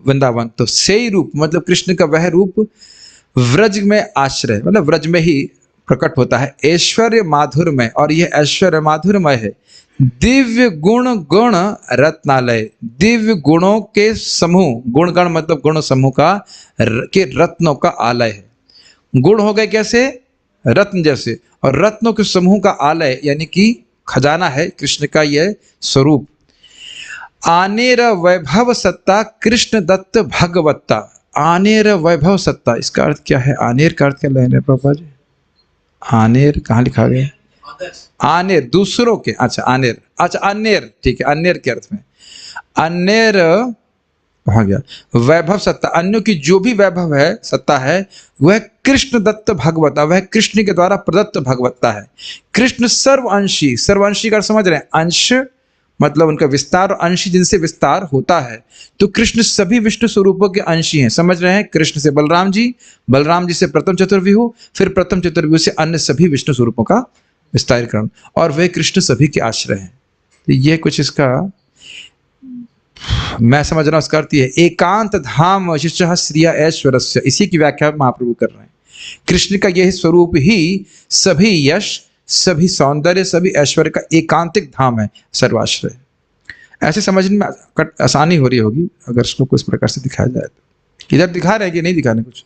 वृंदावन, तो सेई रूप मतलब कृष्ण का वह रूप व्रज में आश्रय मतलब व्रज में ही प्रकट होता है। ऐश्वर्य माधुर्यमय, और यह ऐश्वर्य माधुर्यमय है। दिव्य गुण गण रत्नालय, दिव्य गुणों के समूह, गुणगण मतलब गुण समूह का के रत्नों का आलय है। गुण हो गए कैसे? रत्न जैसे, और रत्नों के समूह का आलय यानी कि खजाना है कृष्ण का यह स्वरूप। आनेर वैभव सत्ता कृष्ण दत्त भगवत्ता। आनेर वैभव सत्ता, इसका अर्थ क्या है? आनेर का अर्थ क्या ले रहे प्रभुपा जी? आनेर कहाँ लिखा गया? आनेर दूसरों के, अच्छा आनेर, अच्छा अन्नेर, ठीक है, अन्नेर के अर्थ में। अन्नेर कहाँ गया? वैभव सत्ता, अन्यों की जो भी वैभव है सत्ता है वह कृष्ण दत्त भगवता, वह कृष्ण के द्वारा प्रदत्त भगवत्ता है। कृष्ण सर्वअंशी, सर्वअंशी का समझ रहे हैं? अंश मतलब उनका विस्तार, और अंशी जिनसे विस्तार होता है। तो कृष्ण सभी विष्णु स्वरूपों के अंशी हैं, समझ रहे हैं? कृष्ण से बलराम जी, बलराम जी से प्रथम चतुर्व्यूह, फिर प्रथम चतुर्व्यूह से अन्य सभी विष्णु स्वरूपों का विस्तारीकरण, और वे कृष्ण सभी के आश्रय हैं। तो ये कुछ इसका मैं समझ रहा हूं। उसका अर्थ ये है एकांत धाम शिष्य श्रिया ऐश्वर्य, इसी की व्याख्या महाप्रभु कर रहे हैं। कृष्ण का यह स्वरूप ही सभी यश, सभी सौंदर्य, सभी ऐश्वर्य का एकांतिक धाम है, सर्वाश्रय। ऐसे समझने में आसानी हो रही होगी अगर श्लोक को इस प्रकार से दिखाया जाए तो। इधर दिखा रहे हैं कि नहीं दिखा रहे कुछ?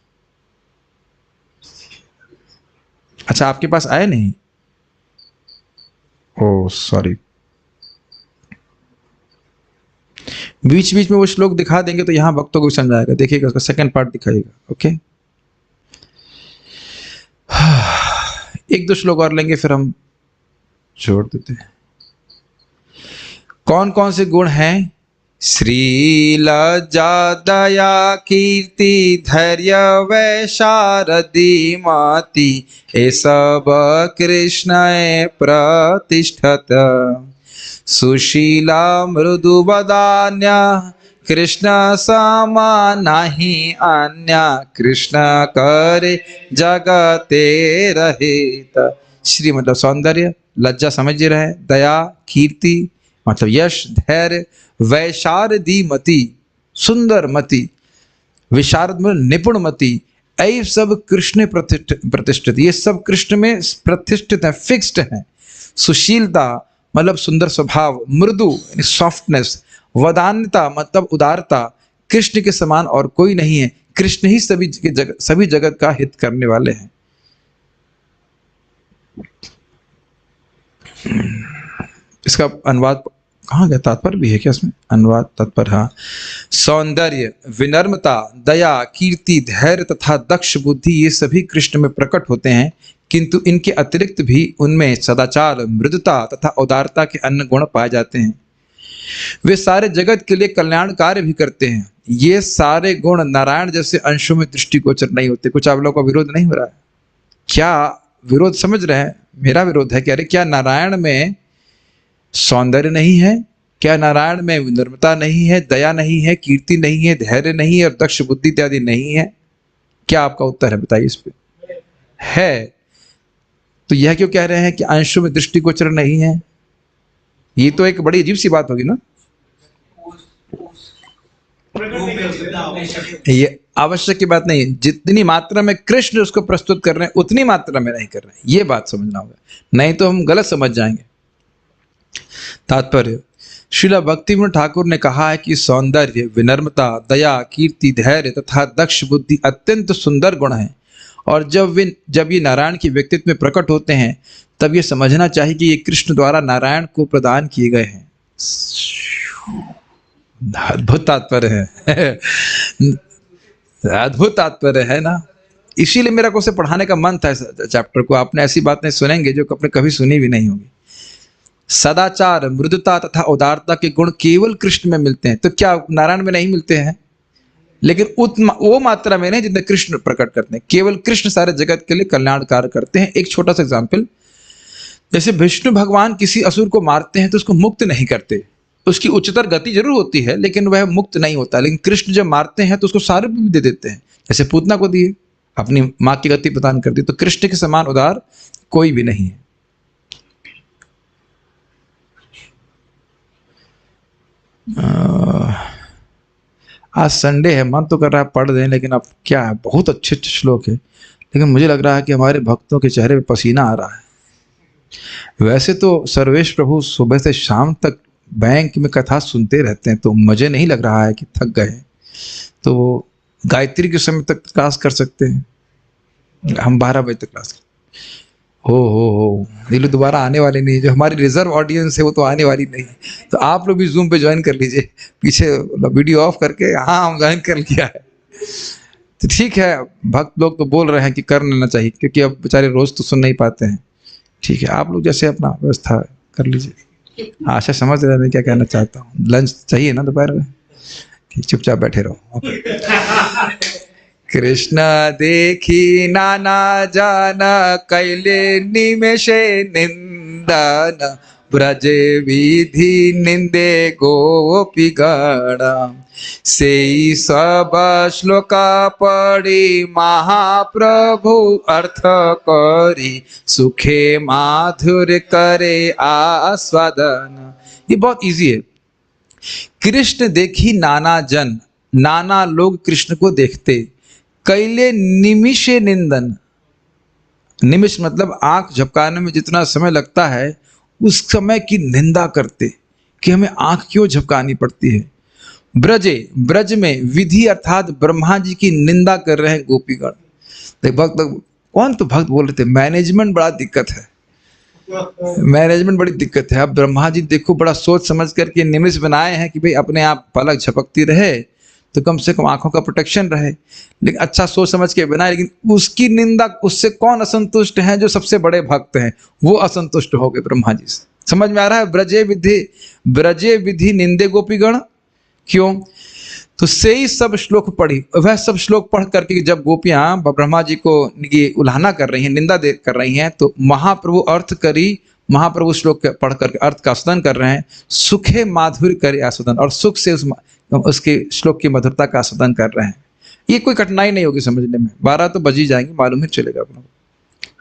अच्छा आपके पास आए नहीं? ओह सॉरी, बीच बीच में वो श्लोक दिखा देंगे तो यहाँ भक्तों को भी समझाएगा। देखिएगा उसका सेकंड पार्ट दिखाइएगा। ओके, एक दो श्लोक और लेंगे फिर हम छोड़ देते हैं। कौन कौन से गुण हैं? श्री लज्जा दया कीर्ति धैर्य वैशारदी मति, ये सब कृष्ण प्रतिष्ठत। सुशीला मृदु बदान्य कृष्ण समा नहीं अन्य, कृष्ण करे जगते रहित। श्री मतलब सौंदर्य, लज्जा समझ रहे हैं, दया, कीर्ति मतलब यश, धैर्य, वैशारदी मति सुंदर मति, विशारद मतलब निपुण मति, ये सब कृष्ण प्रतिष्ठित, ये सब कृष्ण में प्रतिष्ठित है, फिक्स्ड है। सुशीलता मतलब सुंदर स्वभाव, मृदु सॉफ्टनेस, वदान्यता मतलब उदारता, कृष्ण के समान और कोई नहीं है। कृष्ण ही सभी जगत का हित करने वाले हैं। इसका अनुवाद कहाँ गया? तात्पर्य भी है क्या इसमें? अनुवाद तात्पर्य, हाँ। सौंदर्य, विनम्रता, दया, कीर्ति, धैर्य तथा दक्ष बुद्धि ये सभी कृष्ण में प्रकट होते हैं, किंतु इनके अतिरिक्त भी उनमें सदाचार, मृदुता तथा उदारता के अन्य गुण पाए जाते हैं। वे सारे जगत के लिए कल्याण कार्य भी करते हैं। ये सारे गुण नारायण जैसे अंशों में दृष्टिगोचर नहीं होते। कुछ आप लोगों का विरोध नहीं हो रहा है क्या? विरोध समझ रहे हैं? मेरा विरोध है कि अरे क्या नारायण में सौंदर्य नहीं है? क्या नारायण में विनम्रता नहीं है, दया नहीं है, कीर्ति नहीं है, धैर्य नहीं है और दक्ष बुद्धि इत्यादि नहीं है? क्या आपका उत्तर है? बताइए इस पे। है, तो यह क्यों कह रहे हैं कि अंशों में दृष्टिगोचर नहीं है? ये तो एक बड़ी अजीब सी बात होगी ना। ये आवश्यक की बात नहीं है, जितनी मात्रा में कृष्ण उसको प्रस्तुत कर रहे हैं उतनी मात्रा में नहीं कर रहे हैं, ये बात समझना होगा, नहीं तो हम गलत समझ जाएंगे। तात्पर्य, श्रीला भक्तिविनोद ठाकुर ने कहा है कि सौंदर्य, विनम्रता, दया, कीर्ति, धैर्य तथा दक्ष बुद्धि अत्यंत सुंदर गुण हैं, और जब ये नारायण के व्यक्तित्व में प्रकट होते हैं तब ये समझना चाहिए कि ये कृष्ण द्वारा नारायण को प्रदान किए गए हैं। अद्भुत तात्पर्य है अद्भुत तात्पर्य है ना। इसीलिए मेरा को उसे पढ़ाने का मन था इस चैप्टर को। आपने ऐसी बातें सुनेंगे जो आपने कभी सुनी भी नहीं होगी। सदाचार, मृदुता तथा उदारता के गुण केवल कृष्ण में मिलते हैं, तो क्या नारायण में नहीं मिलते हैं? लेकिन वो मात्रा में नहीं जितने कृष्ण प्रकट करते हैं। केवल कृष्ण सारे जगत के लिए कल्याण कार्य करते हैं। एक छोटा सा एग्जाम्पल, जैसे विष्णु भगवान किसी असुर को मारते हैं तो उसको मुक्त नहीं करते, उसकी उच्चतर गति जरूर होती है लेकिन वह मुक्त नहीं होता। लेकिन कृष्ण जब मारते हैं तो उसको सारे भी दे देते हैं, जैसे पूतना को दिए, अपनी माँ की गति प्रदान कर दी। तो कृष्ण के समान उदार कोई भी नहीं है। आज संडे है, मन तो कर रहा है पढ़ दें, लेकिन अब क्या है, बहुत अच्छे अच्छे श्लोक है, लेकिन मुझे लग रहा है कि हमारे भक्तों के चेहरे पे पसीना आ रहा है। वैसे तो सर्वेश प्रभु सुबह से शाम तक बैंक में कथा सुनते रहते हैं, तो मुझे नहीं लग रहा है कि थक गए, तो गायत्री के समय तक क्लास कर सकते हैं। हम 12 बजे तक क्लास हो ये लोग दोबारा आने वाले नहीं, जो हमारी रिजर्व ऑडियंस है वो तो आने वाली नहीं। तो आप लोग भी जूम पे ज्वाइन कर लीजिए, पीछे वीडियो ऑफ करके। हाँ, हम ज्वाइन कर लिया है, तो ठीक है। भक्त लोग तो बोल रहे हैं कि कर लेना चाहिए, क्योंकि अब बेचारे रोज तो सुन नहीं पाते हैं। ठीक है, आप लोग जैसे अपना व्यवस्था कर लीजिए। आशा समझ रहे हैं मैं क्या कहना चाहता हूँ। लंच चाहिए ना दोपहर में? ठीक, चुपचाप बैठे रहो। कृष्ण देखी नाना जान, कैले निमेषे निंदन, ब्रजे विधि निंदे गोपीगण, सेई सब श्लोका पढ़ी महाप्रभु अर्थ करी, सुखे माधुर्य करे आस्वादन। ये बहुत इजी है। कृष्ण देखी नाना जन, नाना लोग कृष्ण को देखते, कैले निमिषे निंदन, निमिष मतलब आंख झपकाने में जितना समय लगता है उस समय की निंदा करते कि हमें आंख क्यों झपकानी पड़ती है। ब्रजे, ब्रज में विधि अर्थात ब्रह्मा जी की निंदा कर रहे हैं गोपीगण। देख भक्त, कौन तो भक्त बोल रहे थे, मैनेजमेंट बड़ा दिक्कत है, मैनेजमेंट बड़ी दिक्कत है। अब ब्रह्मा जी देखो बड़ा सोच समझ करके निमिष बनाए हैं कि भाई अपने आप पलक झपकती रहे तो कम से कम आंखों का प्रोटेक्शन रहे, लेकिन अच्छा सोच समझ के बनाए। लेकिन उसकी निंदा, उससे कौन असंतुष्ट है? जो सबसे बड़े भक्त हैं वो असंतुष्ट हो गए ब्रह्मा जी से। समझ में आ रहा है? ब्रजे विधि निंदे गोपीगण, क्यों? तो से ही सब श्लोक पढ़ी, वह सब श्लोक पढ़ करके जब गोपियां ब्रह्मा जी को उल्हाना कर रही हैं, निंदा कर रही हैं, तो महाप्रभु अर्थ करी, महाप्रभु श्लोक पढ़ करके अर्थ का आस्वादन कर रहे हैं। सुखे माधुर्य करे आस्वादन, और सुख से उसके श्लोक की मधुरता का आस्वादन कर रहे हैं। ये कोई कठिनाई नहीं होगी समझने में। 12 तो बज ही जाएंगे, मालूम ही चलेगा अपना।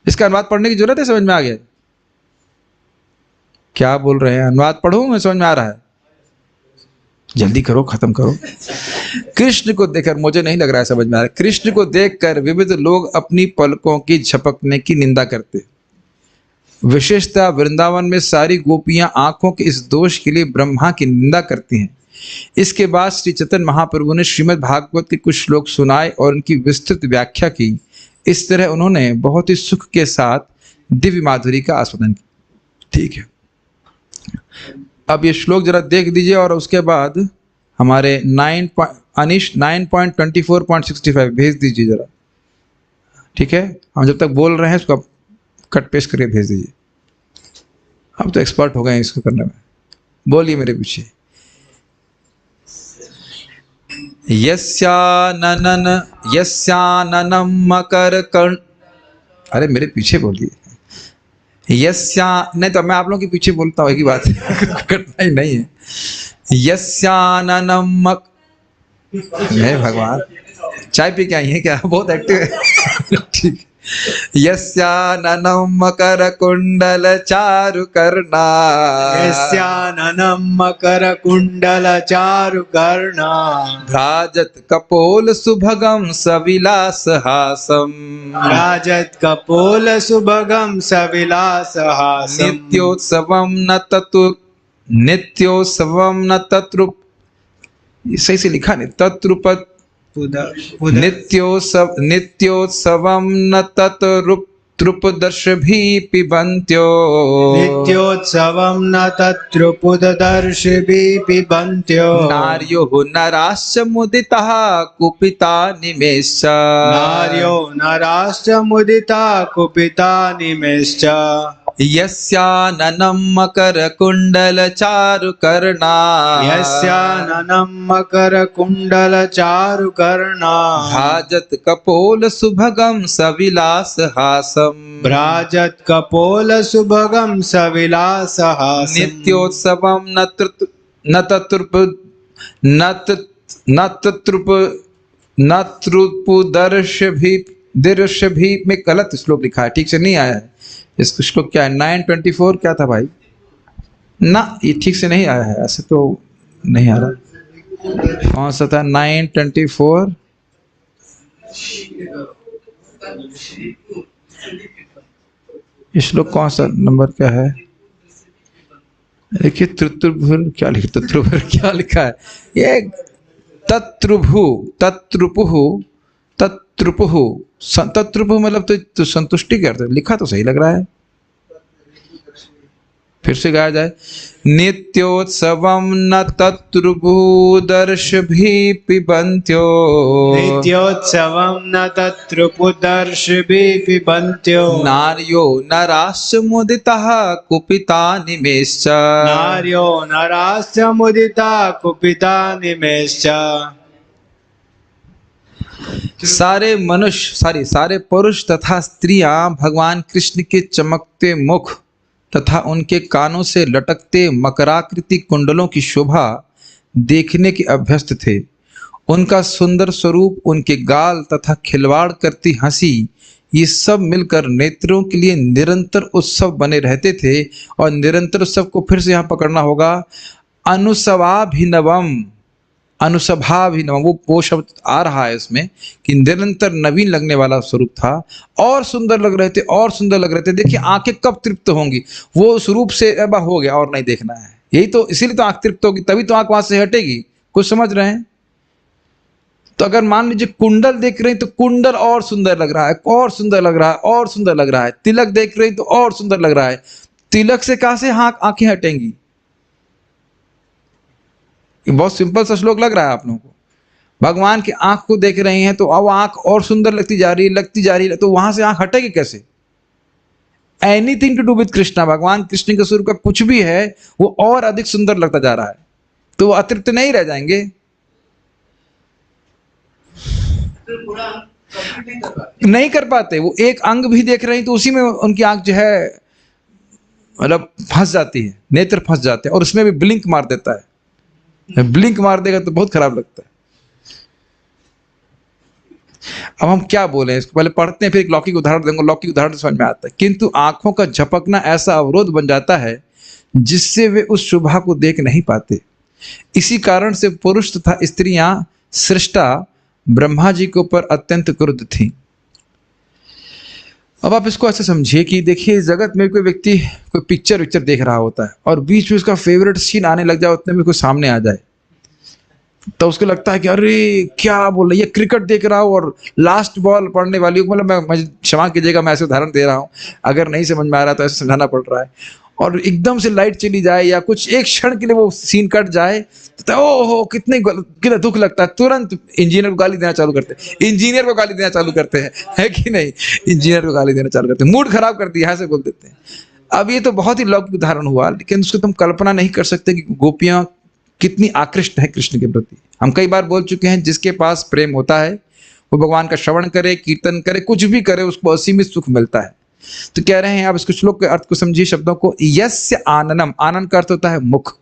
इसका अनुवाद पढ़ने की जरूरत है? समझ में आ गया? क्या बोल रहे हैं? अनुवाद पढ़ूं मैं? समझ में आ रहा है? जल्दी करो, खत्म करो। कृष्ण को देखकर, मुझे नहीं लग रहा है समझ में आ रहा है, कृष्ण को देखकर विविध लोग अपनी पलकों की झपकने की निंदा करते। विशेषतः वृंदावन में सारी गोपियां आंखों के इस दोष के लिए ब्रह्मा की निंदा करती हैं। इसके बाद श्री चैतन्य महाप्रभु ने श्रीमद् भागवत के कुछ श्लोक सुनाए और उनकी विस्तृत व्याख्या की। इस तरह उन्होंने बहुत ही सुख के साथ दिव्य माधुरी का आस्वादन किया। ठीक है, अब ये श्लोक जरा देख दीजिए और उसके बाद हमारे अनिश 9.24.65 भेज दीजिए जरा। ठीक है, हम जब तक बोल रहे हैं उसको कट पेस्ट करके भेज दीजिए। अब तो एक्सपर्ट हो गए हैं इसको करने में। बोलिए मेरे पीछे। यस्यानन यस्याननम मकर कर्ण, अरे मेरे पीछे बोलिए। यस्या, नहीं तो मैं आप लोगों के पीछे बोलता हूँ, एक ही बात है, कठिनाई नहीं है। यस्याननम, नहीं भगवान, चाय पी के आई है क्या? बहुत एक्टिव है। ठीक, यस्याननं मकरकुण्डलचारुकर्णा यस्याननं मकरकुण्डलचारुकर्णा भ्राजत कपोलसुभगं सविलासहासम् राजत्कपोलसुभगं सविलासहासम् नित्योत्सवं न तत्रु सही से लिखा नहीं तत्रुपत नित्योत्सवं न तत्रुपदर्शभिः पिबन्त्यो नित्योत्सवं न तत्रुपुदर्शिभिः पिबन्त्यो नार्यो नराश्च मुदिताः कुपिता निमेश्च नार्यो नराश्च मुदिता कुपिता निमेश्च यस्याननं मकरकुण्डलचारुकर्णा यस्याननं मकरकुण्डलचारुकर्णा भाजत कपोलसुभगं सविलासहासम् भ्राजत्कपोलसुभगं सविलासहासम् नित्योत्सवं न तत्रुपदर्शभिः में गलत श्लोक लिखा है, ठीक से नहीं आया है। इसका श्लोक क्या है? 924 क्या था भाई? ना, ये ठीक से नहीं आया है, ऐसे तो नहीं आ रहा। कौन सा था? 924 ये श्लोक कौन सा नंबर क्या है? देखिए तत्रुभुर क्या लिखा, तत्रुभुर क्या लिखा है? ये तत्रुपु मतलब तो संतुष्टि करते, लिखा तो सही लग रहा है। फिर से गाया जाए, नित्योत्सवं न तत्रुपुदर्शभिः पिबन्त्यो नित्योत्सवं न तत्रुपुदर्शिभिः पिबन्त्यो नार्यो नराश्च मुदिताः कुपिता निमेश्च नार्यो नराश्च मुदिता कुपिता निमेश्च सारे मनुष्य सारे पुरुष तथा स्त्रियां भगवान कृष्ण के चमकते मुख तथा उनके कानों से लटकते मकराकृति कुंडलों की शोभा देखने के अभ्यस्त थे। उनका सुंदर स्वरूप, उनके गाल तथा खिलवाड़ करती हंसी, ये सब मिलकर नेत्रों के लिए निरंतर उत्सव बने रहते थे। और निरंतर उत्सव को फिर से यहाँ पकड़ना होगा, अनुसवाभिनवम, अनुसभाभिनवम, वो शब्द आ रहा है इसमें कि निरंतर नवीन लगने वाला स्वरूप था। और सुंदर लग रहे थे, और सुंदर लग रहे थे। देखिए आंखें कब तृप्त होंगी, वो उस रूप से अब हो गया और नहीं देखना है, यही तो, इसीलिए तो आंख तृप्त होगी, तभी तो आंख वहां से हटेगी। कुछ समझ रहे हैं? तो अगर मान लीजिए कुंडल देख रहे हैं तो कुंडल और सुंदर लग रहा है, और सुंदर लग रहा है, और सुंदर लग रहा है। तिलक देख रहे हैं तो और सुंदर लग रहा है। तिलक से कहां से आंखें हटेंगी? बहुत सिंपल सा श्लोक लग रहा है आप लोगों को। भगवान की आंख को देख रहे हैं तो अब आंख और सुंदर लगती जा रही है, तो वहां से आंख हटेगी कैसे? Anything to do with Krishna, भगवान कृष्ण के स्वरूप का कुछ भी है वो और अधिक सुंदर लगता जा रहा है, तो वो अतृप्त नहीं रह जाएंगे। नहीं कर पाते। वो एक अंग भी देख रहे हैं तो उसी में उनकी आंख जो है मतलब फंस जाती है, नेत्र फंस जाते हैं, और उसमें भी ब्लिंक मार देता है। ब्लिंक मार देगा तो बहुत खराब लगता है। अब हम क्या बोले इसको, पहले पढ़ते हैं फिर एक लौकिक उदाहरण देंगे, लौकिक उदाहरण समझ में आता है। किंतु आंखों का झपकना ऐसा अवरोध बन जाता है जिससे वे उस शोभा को देख नहीं पाते। इसी कारण से पुरुष तथा स्त्रियां सृष्टा ब्रह्मा जी के ऊपर अत्यंत क्रुद्ध थीं। अब आप इसको ऐसे समझिए कि देखिए जगत में कोई व्यक्ति कोई पिक्चर देख रहा होता है और बीच में उसका फेवरेट सीन आने लग जाए, उतने में कोई सामने आ जाए तो उसको लगता है कि अरे क्या बोल रही है, क्रिकेट देख रहा हूँ और लास्ट बॉल पड़ने वाली हूँ। मतलब मैं क्षमा कीजिएगा, मैं ऐसे उदाहरण दे रहा हूँ, अगर नहीं समझ में आ रहा तो ऐसे समझाना पड़ रहा है। और एकदम से लाइट चली जाए या कुछ एक क्षण के लिए वो सीन कट जाए तो ओहो कितना दुख लगता है। तुरंत इंजीनियर को गाली देना चालू करते हैं, इंजीनियर को गाली देना चालू करते हैं, है कि नहीं? इंजीनियर को गाली देना चालू करते हैं, मूड खराब कर दिया, ऐसे बोल देते हैं। अब ये तो बहुत ही लौकिक उदाहरण हुआ, लेकिन उसको तुम कल्पना नहीं कर सकते कि गोपियां कितनी आकृष्ट है कृष्ण के प्रति। हम कई बार बोल चुके हैं, जिसके पास प्रेम होता है वो भगवान का श्रवण करे, कीर्तन करे, कुछ भी करे, उसको असीमित सुख मिलता है। तो कह रहे हैं आप इसको श्लोक के अर्थ को समझिए शब्दों को। यस्य आननम, आनंद का अर्थ होता है मुख।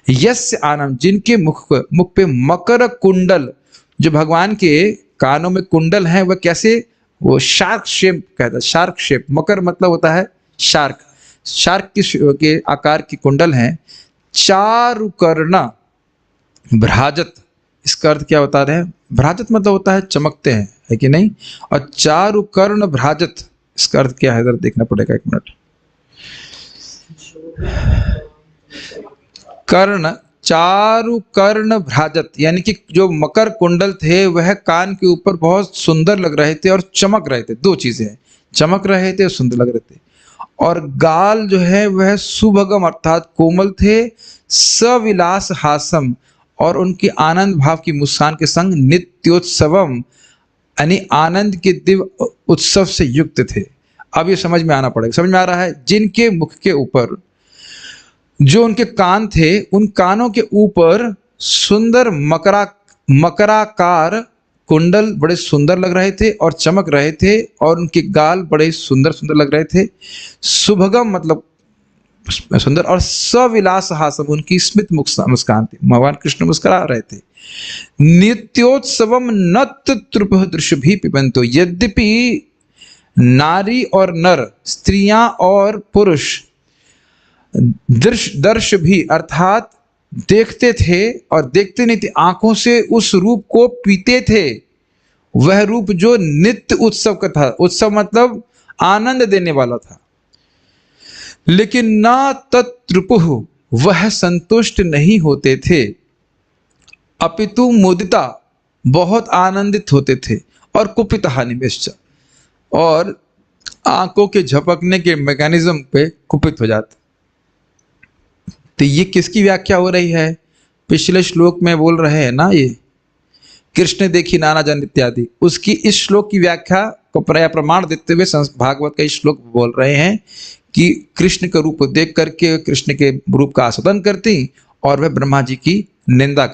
यस्य आनंद, जिनके मुख पे मकर कुंडल, जो भगवान के कानों में कुंडल है, वह कैसे वो शार्क शेप कहता है, शार्क शेप। मकर मतलब होता है शार्क, शार्क के आकार की कुंडल हैं। चारुकर्ण भ्राजत, इसका अर्थ क्या होता है? भ्राजत मतलब होता है चमकते हैं, है कि नहीं? और चारुकर्ण भ्राजत, इसका अर्थ क्या है? इधर देखना पड़ेगा, एक मिनट। कर्ण, चारुकर्ण भ्राजत, यानी कि जो मकर कुंडल थे वह कान के ऊपर बहुत सुंदर लग रहे थे और चमक रहे थे। दो चीजें हैं, चमक रहे थे और सुंदर लग रहे थे। और गाल जो है वह सुभगम अर्थात कोमल थे, सविलास हासम, और उनकी आनंद भाव की मुस्कान के संग नित्योत्सवम, यानी आनंद के दिव्य उत्सव से युक्त थे। अब ये समझ में आना पड़ेगा, समझ में आ रहा है? जिनके मुख के ऊपर जो उनके कान थे, उन कानों के ऊपर सुंदर मकराकार कुंडल बड़े सुंदर लग रहे थे और चमक रहे थे, और उनके गाल बड़े सुंदर सुंदर लग रहे थे। सुभगम मतलब सुंदर, और सविलास हासम, उनकी स्मित मुस्कान थी। भगवान कृष्ण मुस्कुरा रहे थे। नित्योत्सवम नत त्रुप दृश्य भी पिबंतो, यद्यपि नारी और नर, स्त्रियां और पुरुष दर्श भी अर्थात देखते थे और देखते नहीं थे, आंखों से उस रूप को पीते थे। वह रूप जो नित्य उत्सव का था, उत्सव मतलब आनंद देने वाला था। लेकिन ना तत्रुपुः, वह संतुष्ट नहीं होते थे। अपितु मुदिता, बहुत आनंदित होते थे। और कुपितः निमेश्च, और आंखों के झपकने के मैकेनिज्म पे कुपित हो जाते। तो ये किसकी व्याख्या हो रही है? पिछले श्लोक में बोल रहे हैं ना, ये कृष्ण देखी नाना जन इत्यादि, उसकी इस श्लोक की व्याख्या को प्रमाण देते हुए भागवत का इस श्लोक बोल रहे हैं कि कृष्ण का रूप देख करके कृष्ण के रूप का आस्वादन करती और वह ब्रह्मा जी की निंदा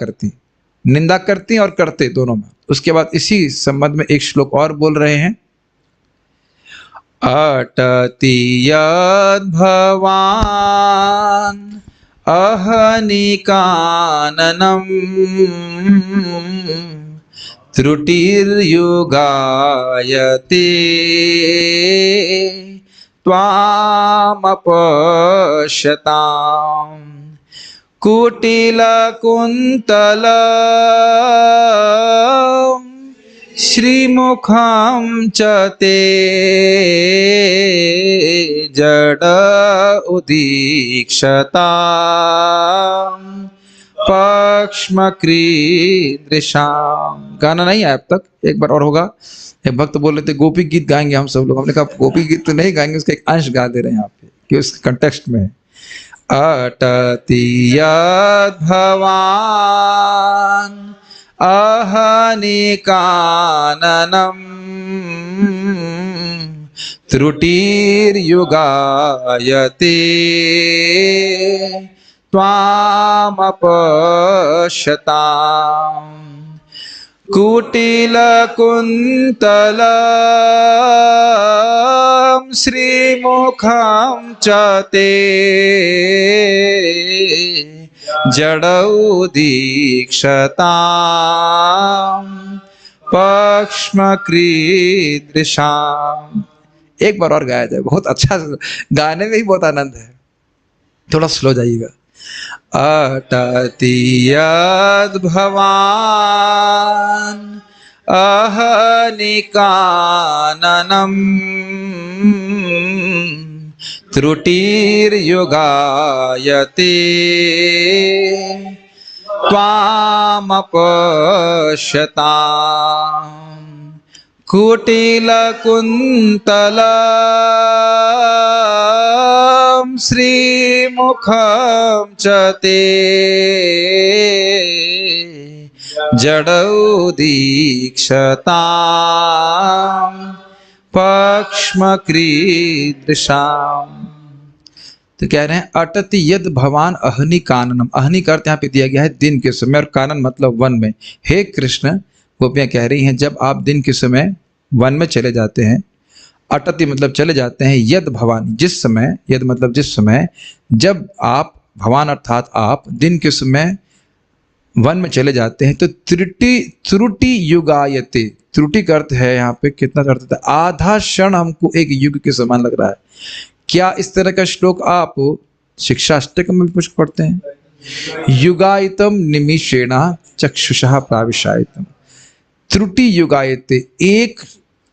करती और करते दोनों में। उसके बाद इसी संबंध में एक श्लोक और बोल रहे हैं, अटति यद् भवान् अहनिकाननम् त्रुटिर्युगायते त्वामपश्यताम् कुटिलकुन्तल श्रीमुखं च ते जड उदीक्षताम् पक्ष्मक्रीदृशाम्। गाना नहीं है अब तक, एक बार और होगा। एक भक्त बोल रहे थे गोपी गीत गाएंगे हम सब लोग, हमने कहा गोपी गीत तो नहीं गाएंगे, उसका एक अंश गा दे रहे हैं यहाँ पे कि उसके कंटेक्स्ट में। अटति यद् भवान् अहनिकाननम् त्रुटिर्युगायते त्वामपश्यताम् कुटिलकुन्तलं श्रीमुखं च ते जडौदीक्षताम् पक्ष्मक्रीदृशाम्। एक बार और गाया जाए, बहुत अच्छा, गाने में ही बहुत आनंद है। थोड़ा स्लो जाइएगा। अटति यद् भवान् अहनिकाननम् त्रुटिर्युगायते त्वामपश्यताम् कुटिलकुन्तलं श्रीमुखं च ते जडौदीक्षताम् पक्ष्मक्रीदृशाम्। तो कह रहे हैं अटति यद् भवान अहनि काननम। अहनि का अर्थ यहाँ पे दिया गया है दिन के समय, और कानन मतलब वन में। हे कृष्ण, गोपियां कह रही हैं जब आप दिन के समय वन में चले जाते हैं, अटति मतलब चले जाते हैं, यद भवान जिस समय, यद मतलब जिस समय, जब आप, भवान अर्थात आप, दिन के समय वन में चले जाते हैं तो त्रुटि युगायते, त्रुटि का अर्थ है यहाँ पे कितना का अर्थ होता है, आधा क्षण हमको एक युग के समान लग रहा है। क्या इस तरह का श्लोक आप शिक्षाष्टक में भी पढ़ते हैं? युगायतम निमिषेण चक्षुषा प्राविशायतम, त्रुटि युगायते, एक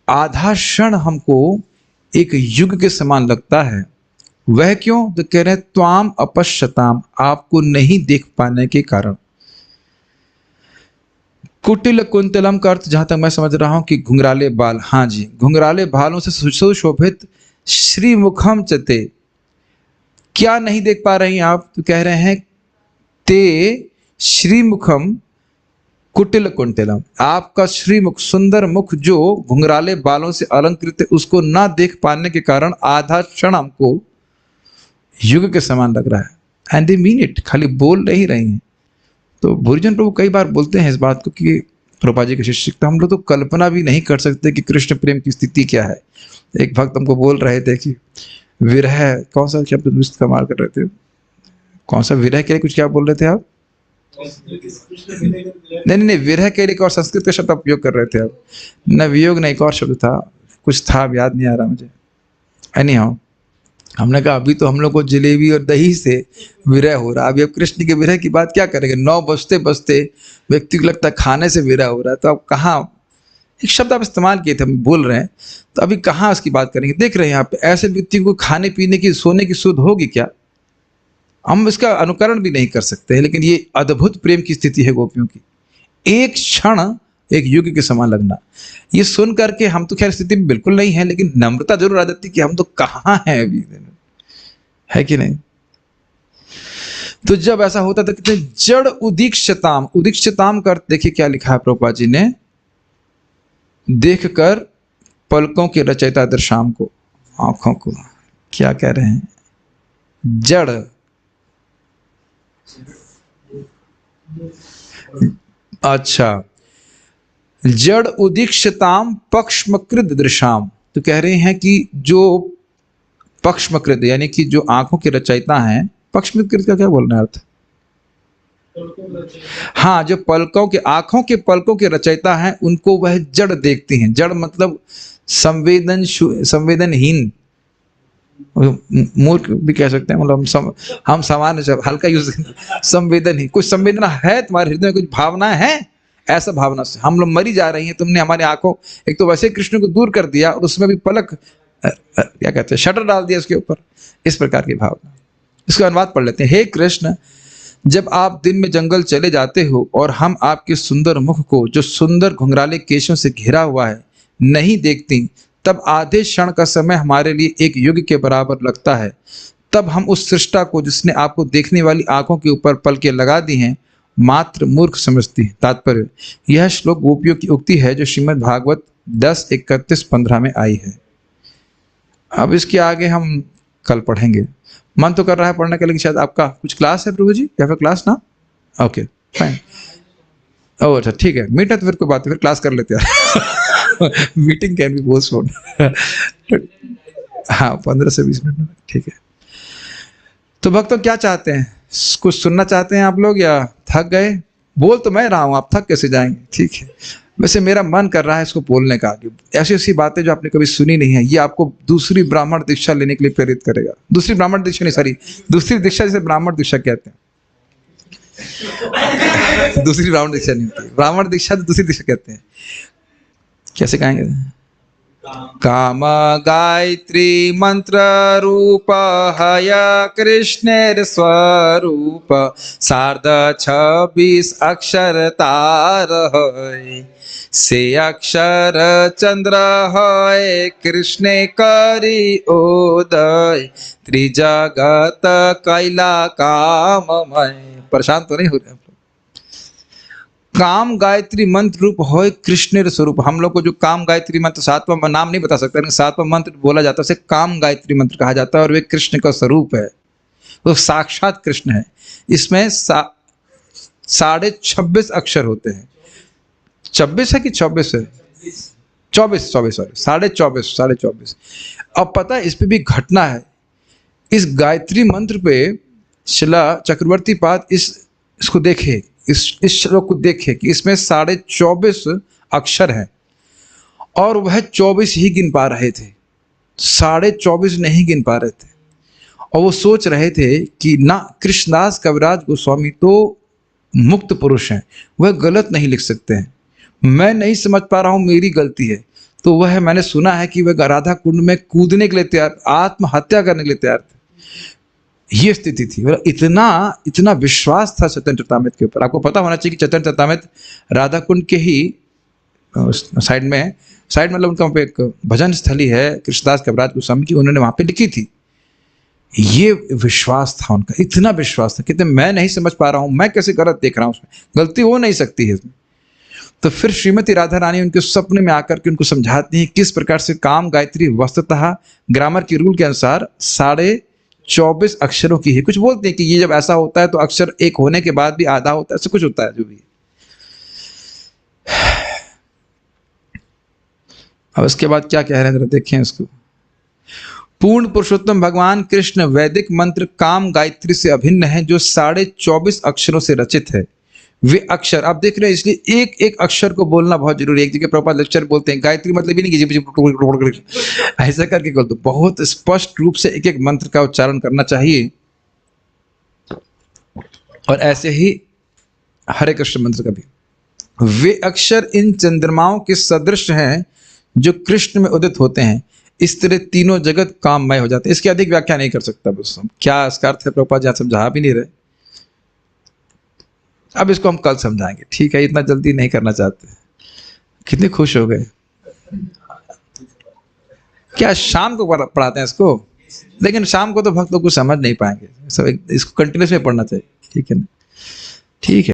आधा क्षण हमको एक युग के समान लगता है। वह क्यों? तो कह रहे हैं त्वाम अपश्यताम, आपको नहीं देख पाने के कारण। कुटिल कुंतलम का अर्थ जहां तक मैं समझ रहा हूं कि घुंघराले बाल, हाँ जी, घुंघराले बालों से सुशोभित श्रीमुखम चते, क्या नहीं देख पा रही हैं आप? तो कह रहे हैं ते श्रीमुखम कुटिल कुंतलम, आपका श्रीमुख, सुंदर मुख जो घुंघराले बालों से अलंकृत है, उसको ना देख पाने के कारण आधा क्षण हमको युग के समान लग रहा है। एंड दे मीन इट, खाली बोल नहीं रही हैं। तो भूरिजन प्रभु कई बार बोलते हैं इस बात को कि प्रभुपाद जी के शिष्य, तो हम लोग तो कल्पना भी नहीं कर सकते कि कृष्ण प्रेम की स्थिति क्या है। एक भक्त हमको बोल रहे थे कि विरह, कौन सा शब्द इस्तेमाल कर रहे थे, कौन सा विरह के लिए कुछ क्या बोल रहे थे आप? नहीं, विरह के लिए एक और संस्कृत का शब्द उपयोग कर रहे थे आप, न वियोग नहीं, एक और शब्द था, कुछ था, याद नहीं आ रहा मुझे। एनीहाउ, हमने कहा अभी तो हम लोग को जलेबी और दही से विरह हो रहा है, अभी अब कृष्ण के विरह की बात क्या करेंगे? 9 बजते बजते व्यक्ति को लगता है खाने से विरह हो रहा है, तो अब कहाँ, एक शब्द आप इस्तेमाल किए थे, हम बोल रहे हैं, तो अभी कहाँ उसकी बात करेंगे? देख रहे हैं यहाँ पे ऐसे व्यक्ति को खाने पीने की, सोने की सुध होगी क्या? हम इसका अनुकरण भी नहीं कर सकते हैं, लेकिन ये अद्भुत प्रेम की स्थिति है गोपियों की, एक क्षण एक युग के समान लगना। ये सुन करके हम तो खैर स्थिति में बिल्कुल नहीं है, लेकिन नम्रता जरूर आ जाती कि हम तो कहाँ हैं अभी, है कि नहीं? तो जब ऐसा होता था, कितने जड़ उदीक्षताम, उदीक्षताम का अर्थ देखिए क्या लिखा है प्रभुपाद जी ने, देखकर पलकों के रचयिता दर्शाम को, आंखों को, क्या कह रहे हैं? जड़, अच्छा, जड़ उदीक्षताम पक्षमकृत दृशाम, तो कह रहे हैं कि जो पक्षमकृत यानी कि जो आंखों के रचयिता हैं, पक्षमकृत का क्या बोलना है अर्थ? हाँ, जो पलकों के, आंखों के पलकों के रचयिता हैं, उनको वह जड़ देखती हैं। जड़ मतलब संवेदनहीन, मूर्ख भी कह सकते हैं, मतलब हम सामान्य हल्का यूज, संवेदनहीन, कुछ संवेदना है तुम्हारे हृदय में, कुछ भावना है, ऐसा भावना से हम लोग मरी जा रही हैं, तुमने हमारी आंखों, एक तो वैसे कृष्ण को दूर कर दिया और उसमें भी पलक, क्या कहते हैं, शटर डाल दिया उसके ऊपर, इस प्रकार की भावना। इसका अनुवाद पढ़ लेते हैं। हे कृष्ण, जब आप दिन में जंगल चले जाते हो और हम आपके सुंदर मुख को, जो सुंदर घुंघराले केशों से घिरा हुआ है, नहीं देखती, तब आधे क्षण का समय हमारे लिए एक युग के बराबर लगता है। तब हम उस सृष्टा को, जिसने आपको देखने वाली आंखों के ऊपर पलकें लगा दी हैं, मात्र मूर्ख समझती है। तात्पर्य, यह श्लोक गोपियों की उक्ति है जो श्रीमद् भागवत 10:31-15 में आई है। अब इसके आगे हम कल पढ़ेंगे। मन तो कर रहा है पढ़ने के लिए, शायद आपका कुछ क्लास है प्रभु जी, या फिर क्लास ना? ओके फाइन, ओह अच्छा ठीक है, मीट है तो फिर कोई बात है, फिर क्लास कर लेते हैं। Meeting can be postponed. हाँ, 15 से 20 मिनट, ठीक है। तो भक्तों क्या चाहते हैं, कुछ सुनना चाहते हैं आप लोग, या थक गए? बोल तो मैं रहा हूँ, आप थक कैसे जाएंगे? ठीक है, वैसे मेरा मन कर रहा है इसको बोलने का। ऐसी ऐसी बातें जो आपने कभी सुनी नहीं है, ये आपको दूसरी ब्राह्मण दीक्षा लेने के लिए प्रेरित करेगा। दूसरी ब्राह्मण दीक्षा नहीं, सॉरी, दूसरी दीक्षा जिसे ब्राह्मण दीक्षा कहते हैं। दूसरी ब्राह्मण दीक्षा नहीं होती, ब्राह्मण दीक्षा तो दूसरी दीक्षा कहते हैं। कैसे कहेंगे? काम गायत्री मंत्र रूप हय कृष्णेर स्वरूप, 26 अक्षर तार है, से अक्षर चंद्र है, कृष्णे करी उदय, त्रिजगत कैला काममय। परेशान तो नहीं हो रहे? काम गायत्री मंत्र रूप हो कृष्ण स्वरूप। हम लोग को जो काम गायत्री मंत्र, 7वां नाम नहीं बता सकता, लेकिन 7वां मंत्र बोला जाता है, उसे काम गायत्री मंत्र कहा जाता है, और वे कृष्ण का स्वरूप है, वो साक्षात कृष्ण है। इसमें 26.5 अक्षर होते हैं। 26 है कि 24 है? 24 सॉरी, 24.5। अब पता है, इस पे भी घटना है। इस गायत्री मंत्र पे शिला चक्रवर्ती पाद इस इसको देखे, इस श्लोक को देखे कि इसमें 24.5 अक्षर हैं और वह 24 ही गिन पा रहे थे, 24.5 नहीं गिन पा रहे थे। और वो सोच रहे थे कि ना, कृष्णदास कविराज गोस्वामी तो मुक्त पुरुष हैं, वह गलत नहीं लिख सकते हैं, मैं नहीं समझ पा रहा हूँ, मेरी गलती है। तो वह, मैंने सुना है कि वह राधा कुंड में कूदने के लिए तैयार, आत्महत्या करने के लिए तैयार थे। ये स्थिति थी। मतलब इतना विश्वास था चैतन्य चरितामृत के ऊपर। आपको पता होना चाहिए कि चैतन्य चरितामृत राधा कुंड के ही साइड मतलब उनका पे एक भजन स्थली है कृष्णदास कविराज गोस्वामी की, उन्होंने वहां पे लिखी थी। ये विश्वास था उनका, इतना विश्वास था, कहते मैं नहीं समझ पा रहा हूं, मैं कैसे गलत देख रहा हूं, उसमें गलती हो नहीं सकती है इसमें। तो फिर श्रीमती राधा रानी उनके सपने में आकर के उनको समझाती है किस प्रकार से काम गायत्री वस्तुतः ग्रामर के रूल के अनुसार 24.5 अक्षरों की है। कुछ बोलते हैं कि ये जब ऐसा होता है तो अक्षर एक होने के बाद भी आधा होता है, ऐसा कुछ होता है जो भी। अब इसके बाद क्या कह रहे हैं जरा देखें इसको। पूर्ण पुरुषोत्तम भगवान कृष्ण वैदिक मंत्र काम गायत्री से अभिन्न है, जो 24.5 अक्षरों से रचित है। वे अक्षर आप देख रहे हैं, इसलिए एक एक अक्षर को बोलना बहुत जरूरी है। एक जगह प्रभुपाद लेक्चर बोलते हैं गायत्री मतलब ही नहीं कि ऐसा करके बोल दो, बहुत स्पष्ट रूप से एक एक मंत्र का उच्चारण करना चाहिए। और ऐसे ही हरे कृष्ण मंत्र का भी, वे अक्षर इन चंद्रमाओं के सदृश हैं जो कृष्ण में उदित होते हैं, इस तरह तीनों जगत काममय हो जाते हैं। इसकी अधिक व्याख्या नहीं कर सकता, बस क्या इसका अर्थ है प्रभुपाद जी समझा भी नहीं रहे। अब इसको हम कल समझाएंगे, ठीक है, इतना जल्दी नहीं करना चाहते। कितने खुश हो गए। क्या शाम को पढ़ाते हैं इसको, लेकिन शाम को तो भक्त लोग कुछ समझ नहीं पाएंगे, सब इसको कंटिन्यूस में पढ़ना चाहिए, ठीक है ना, ठीक है।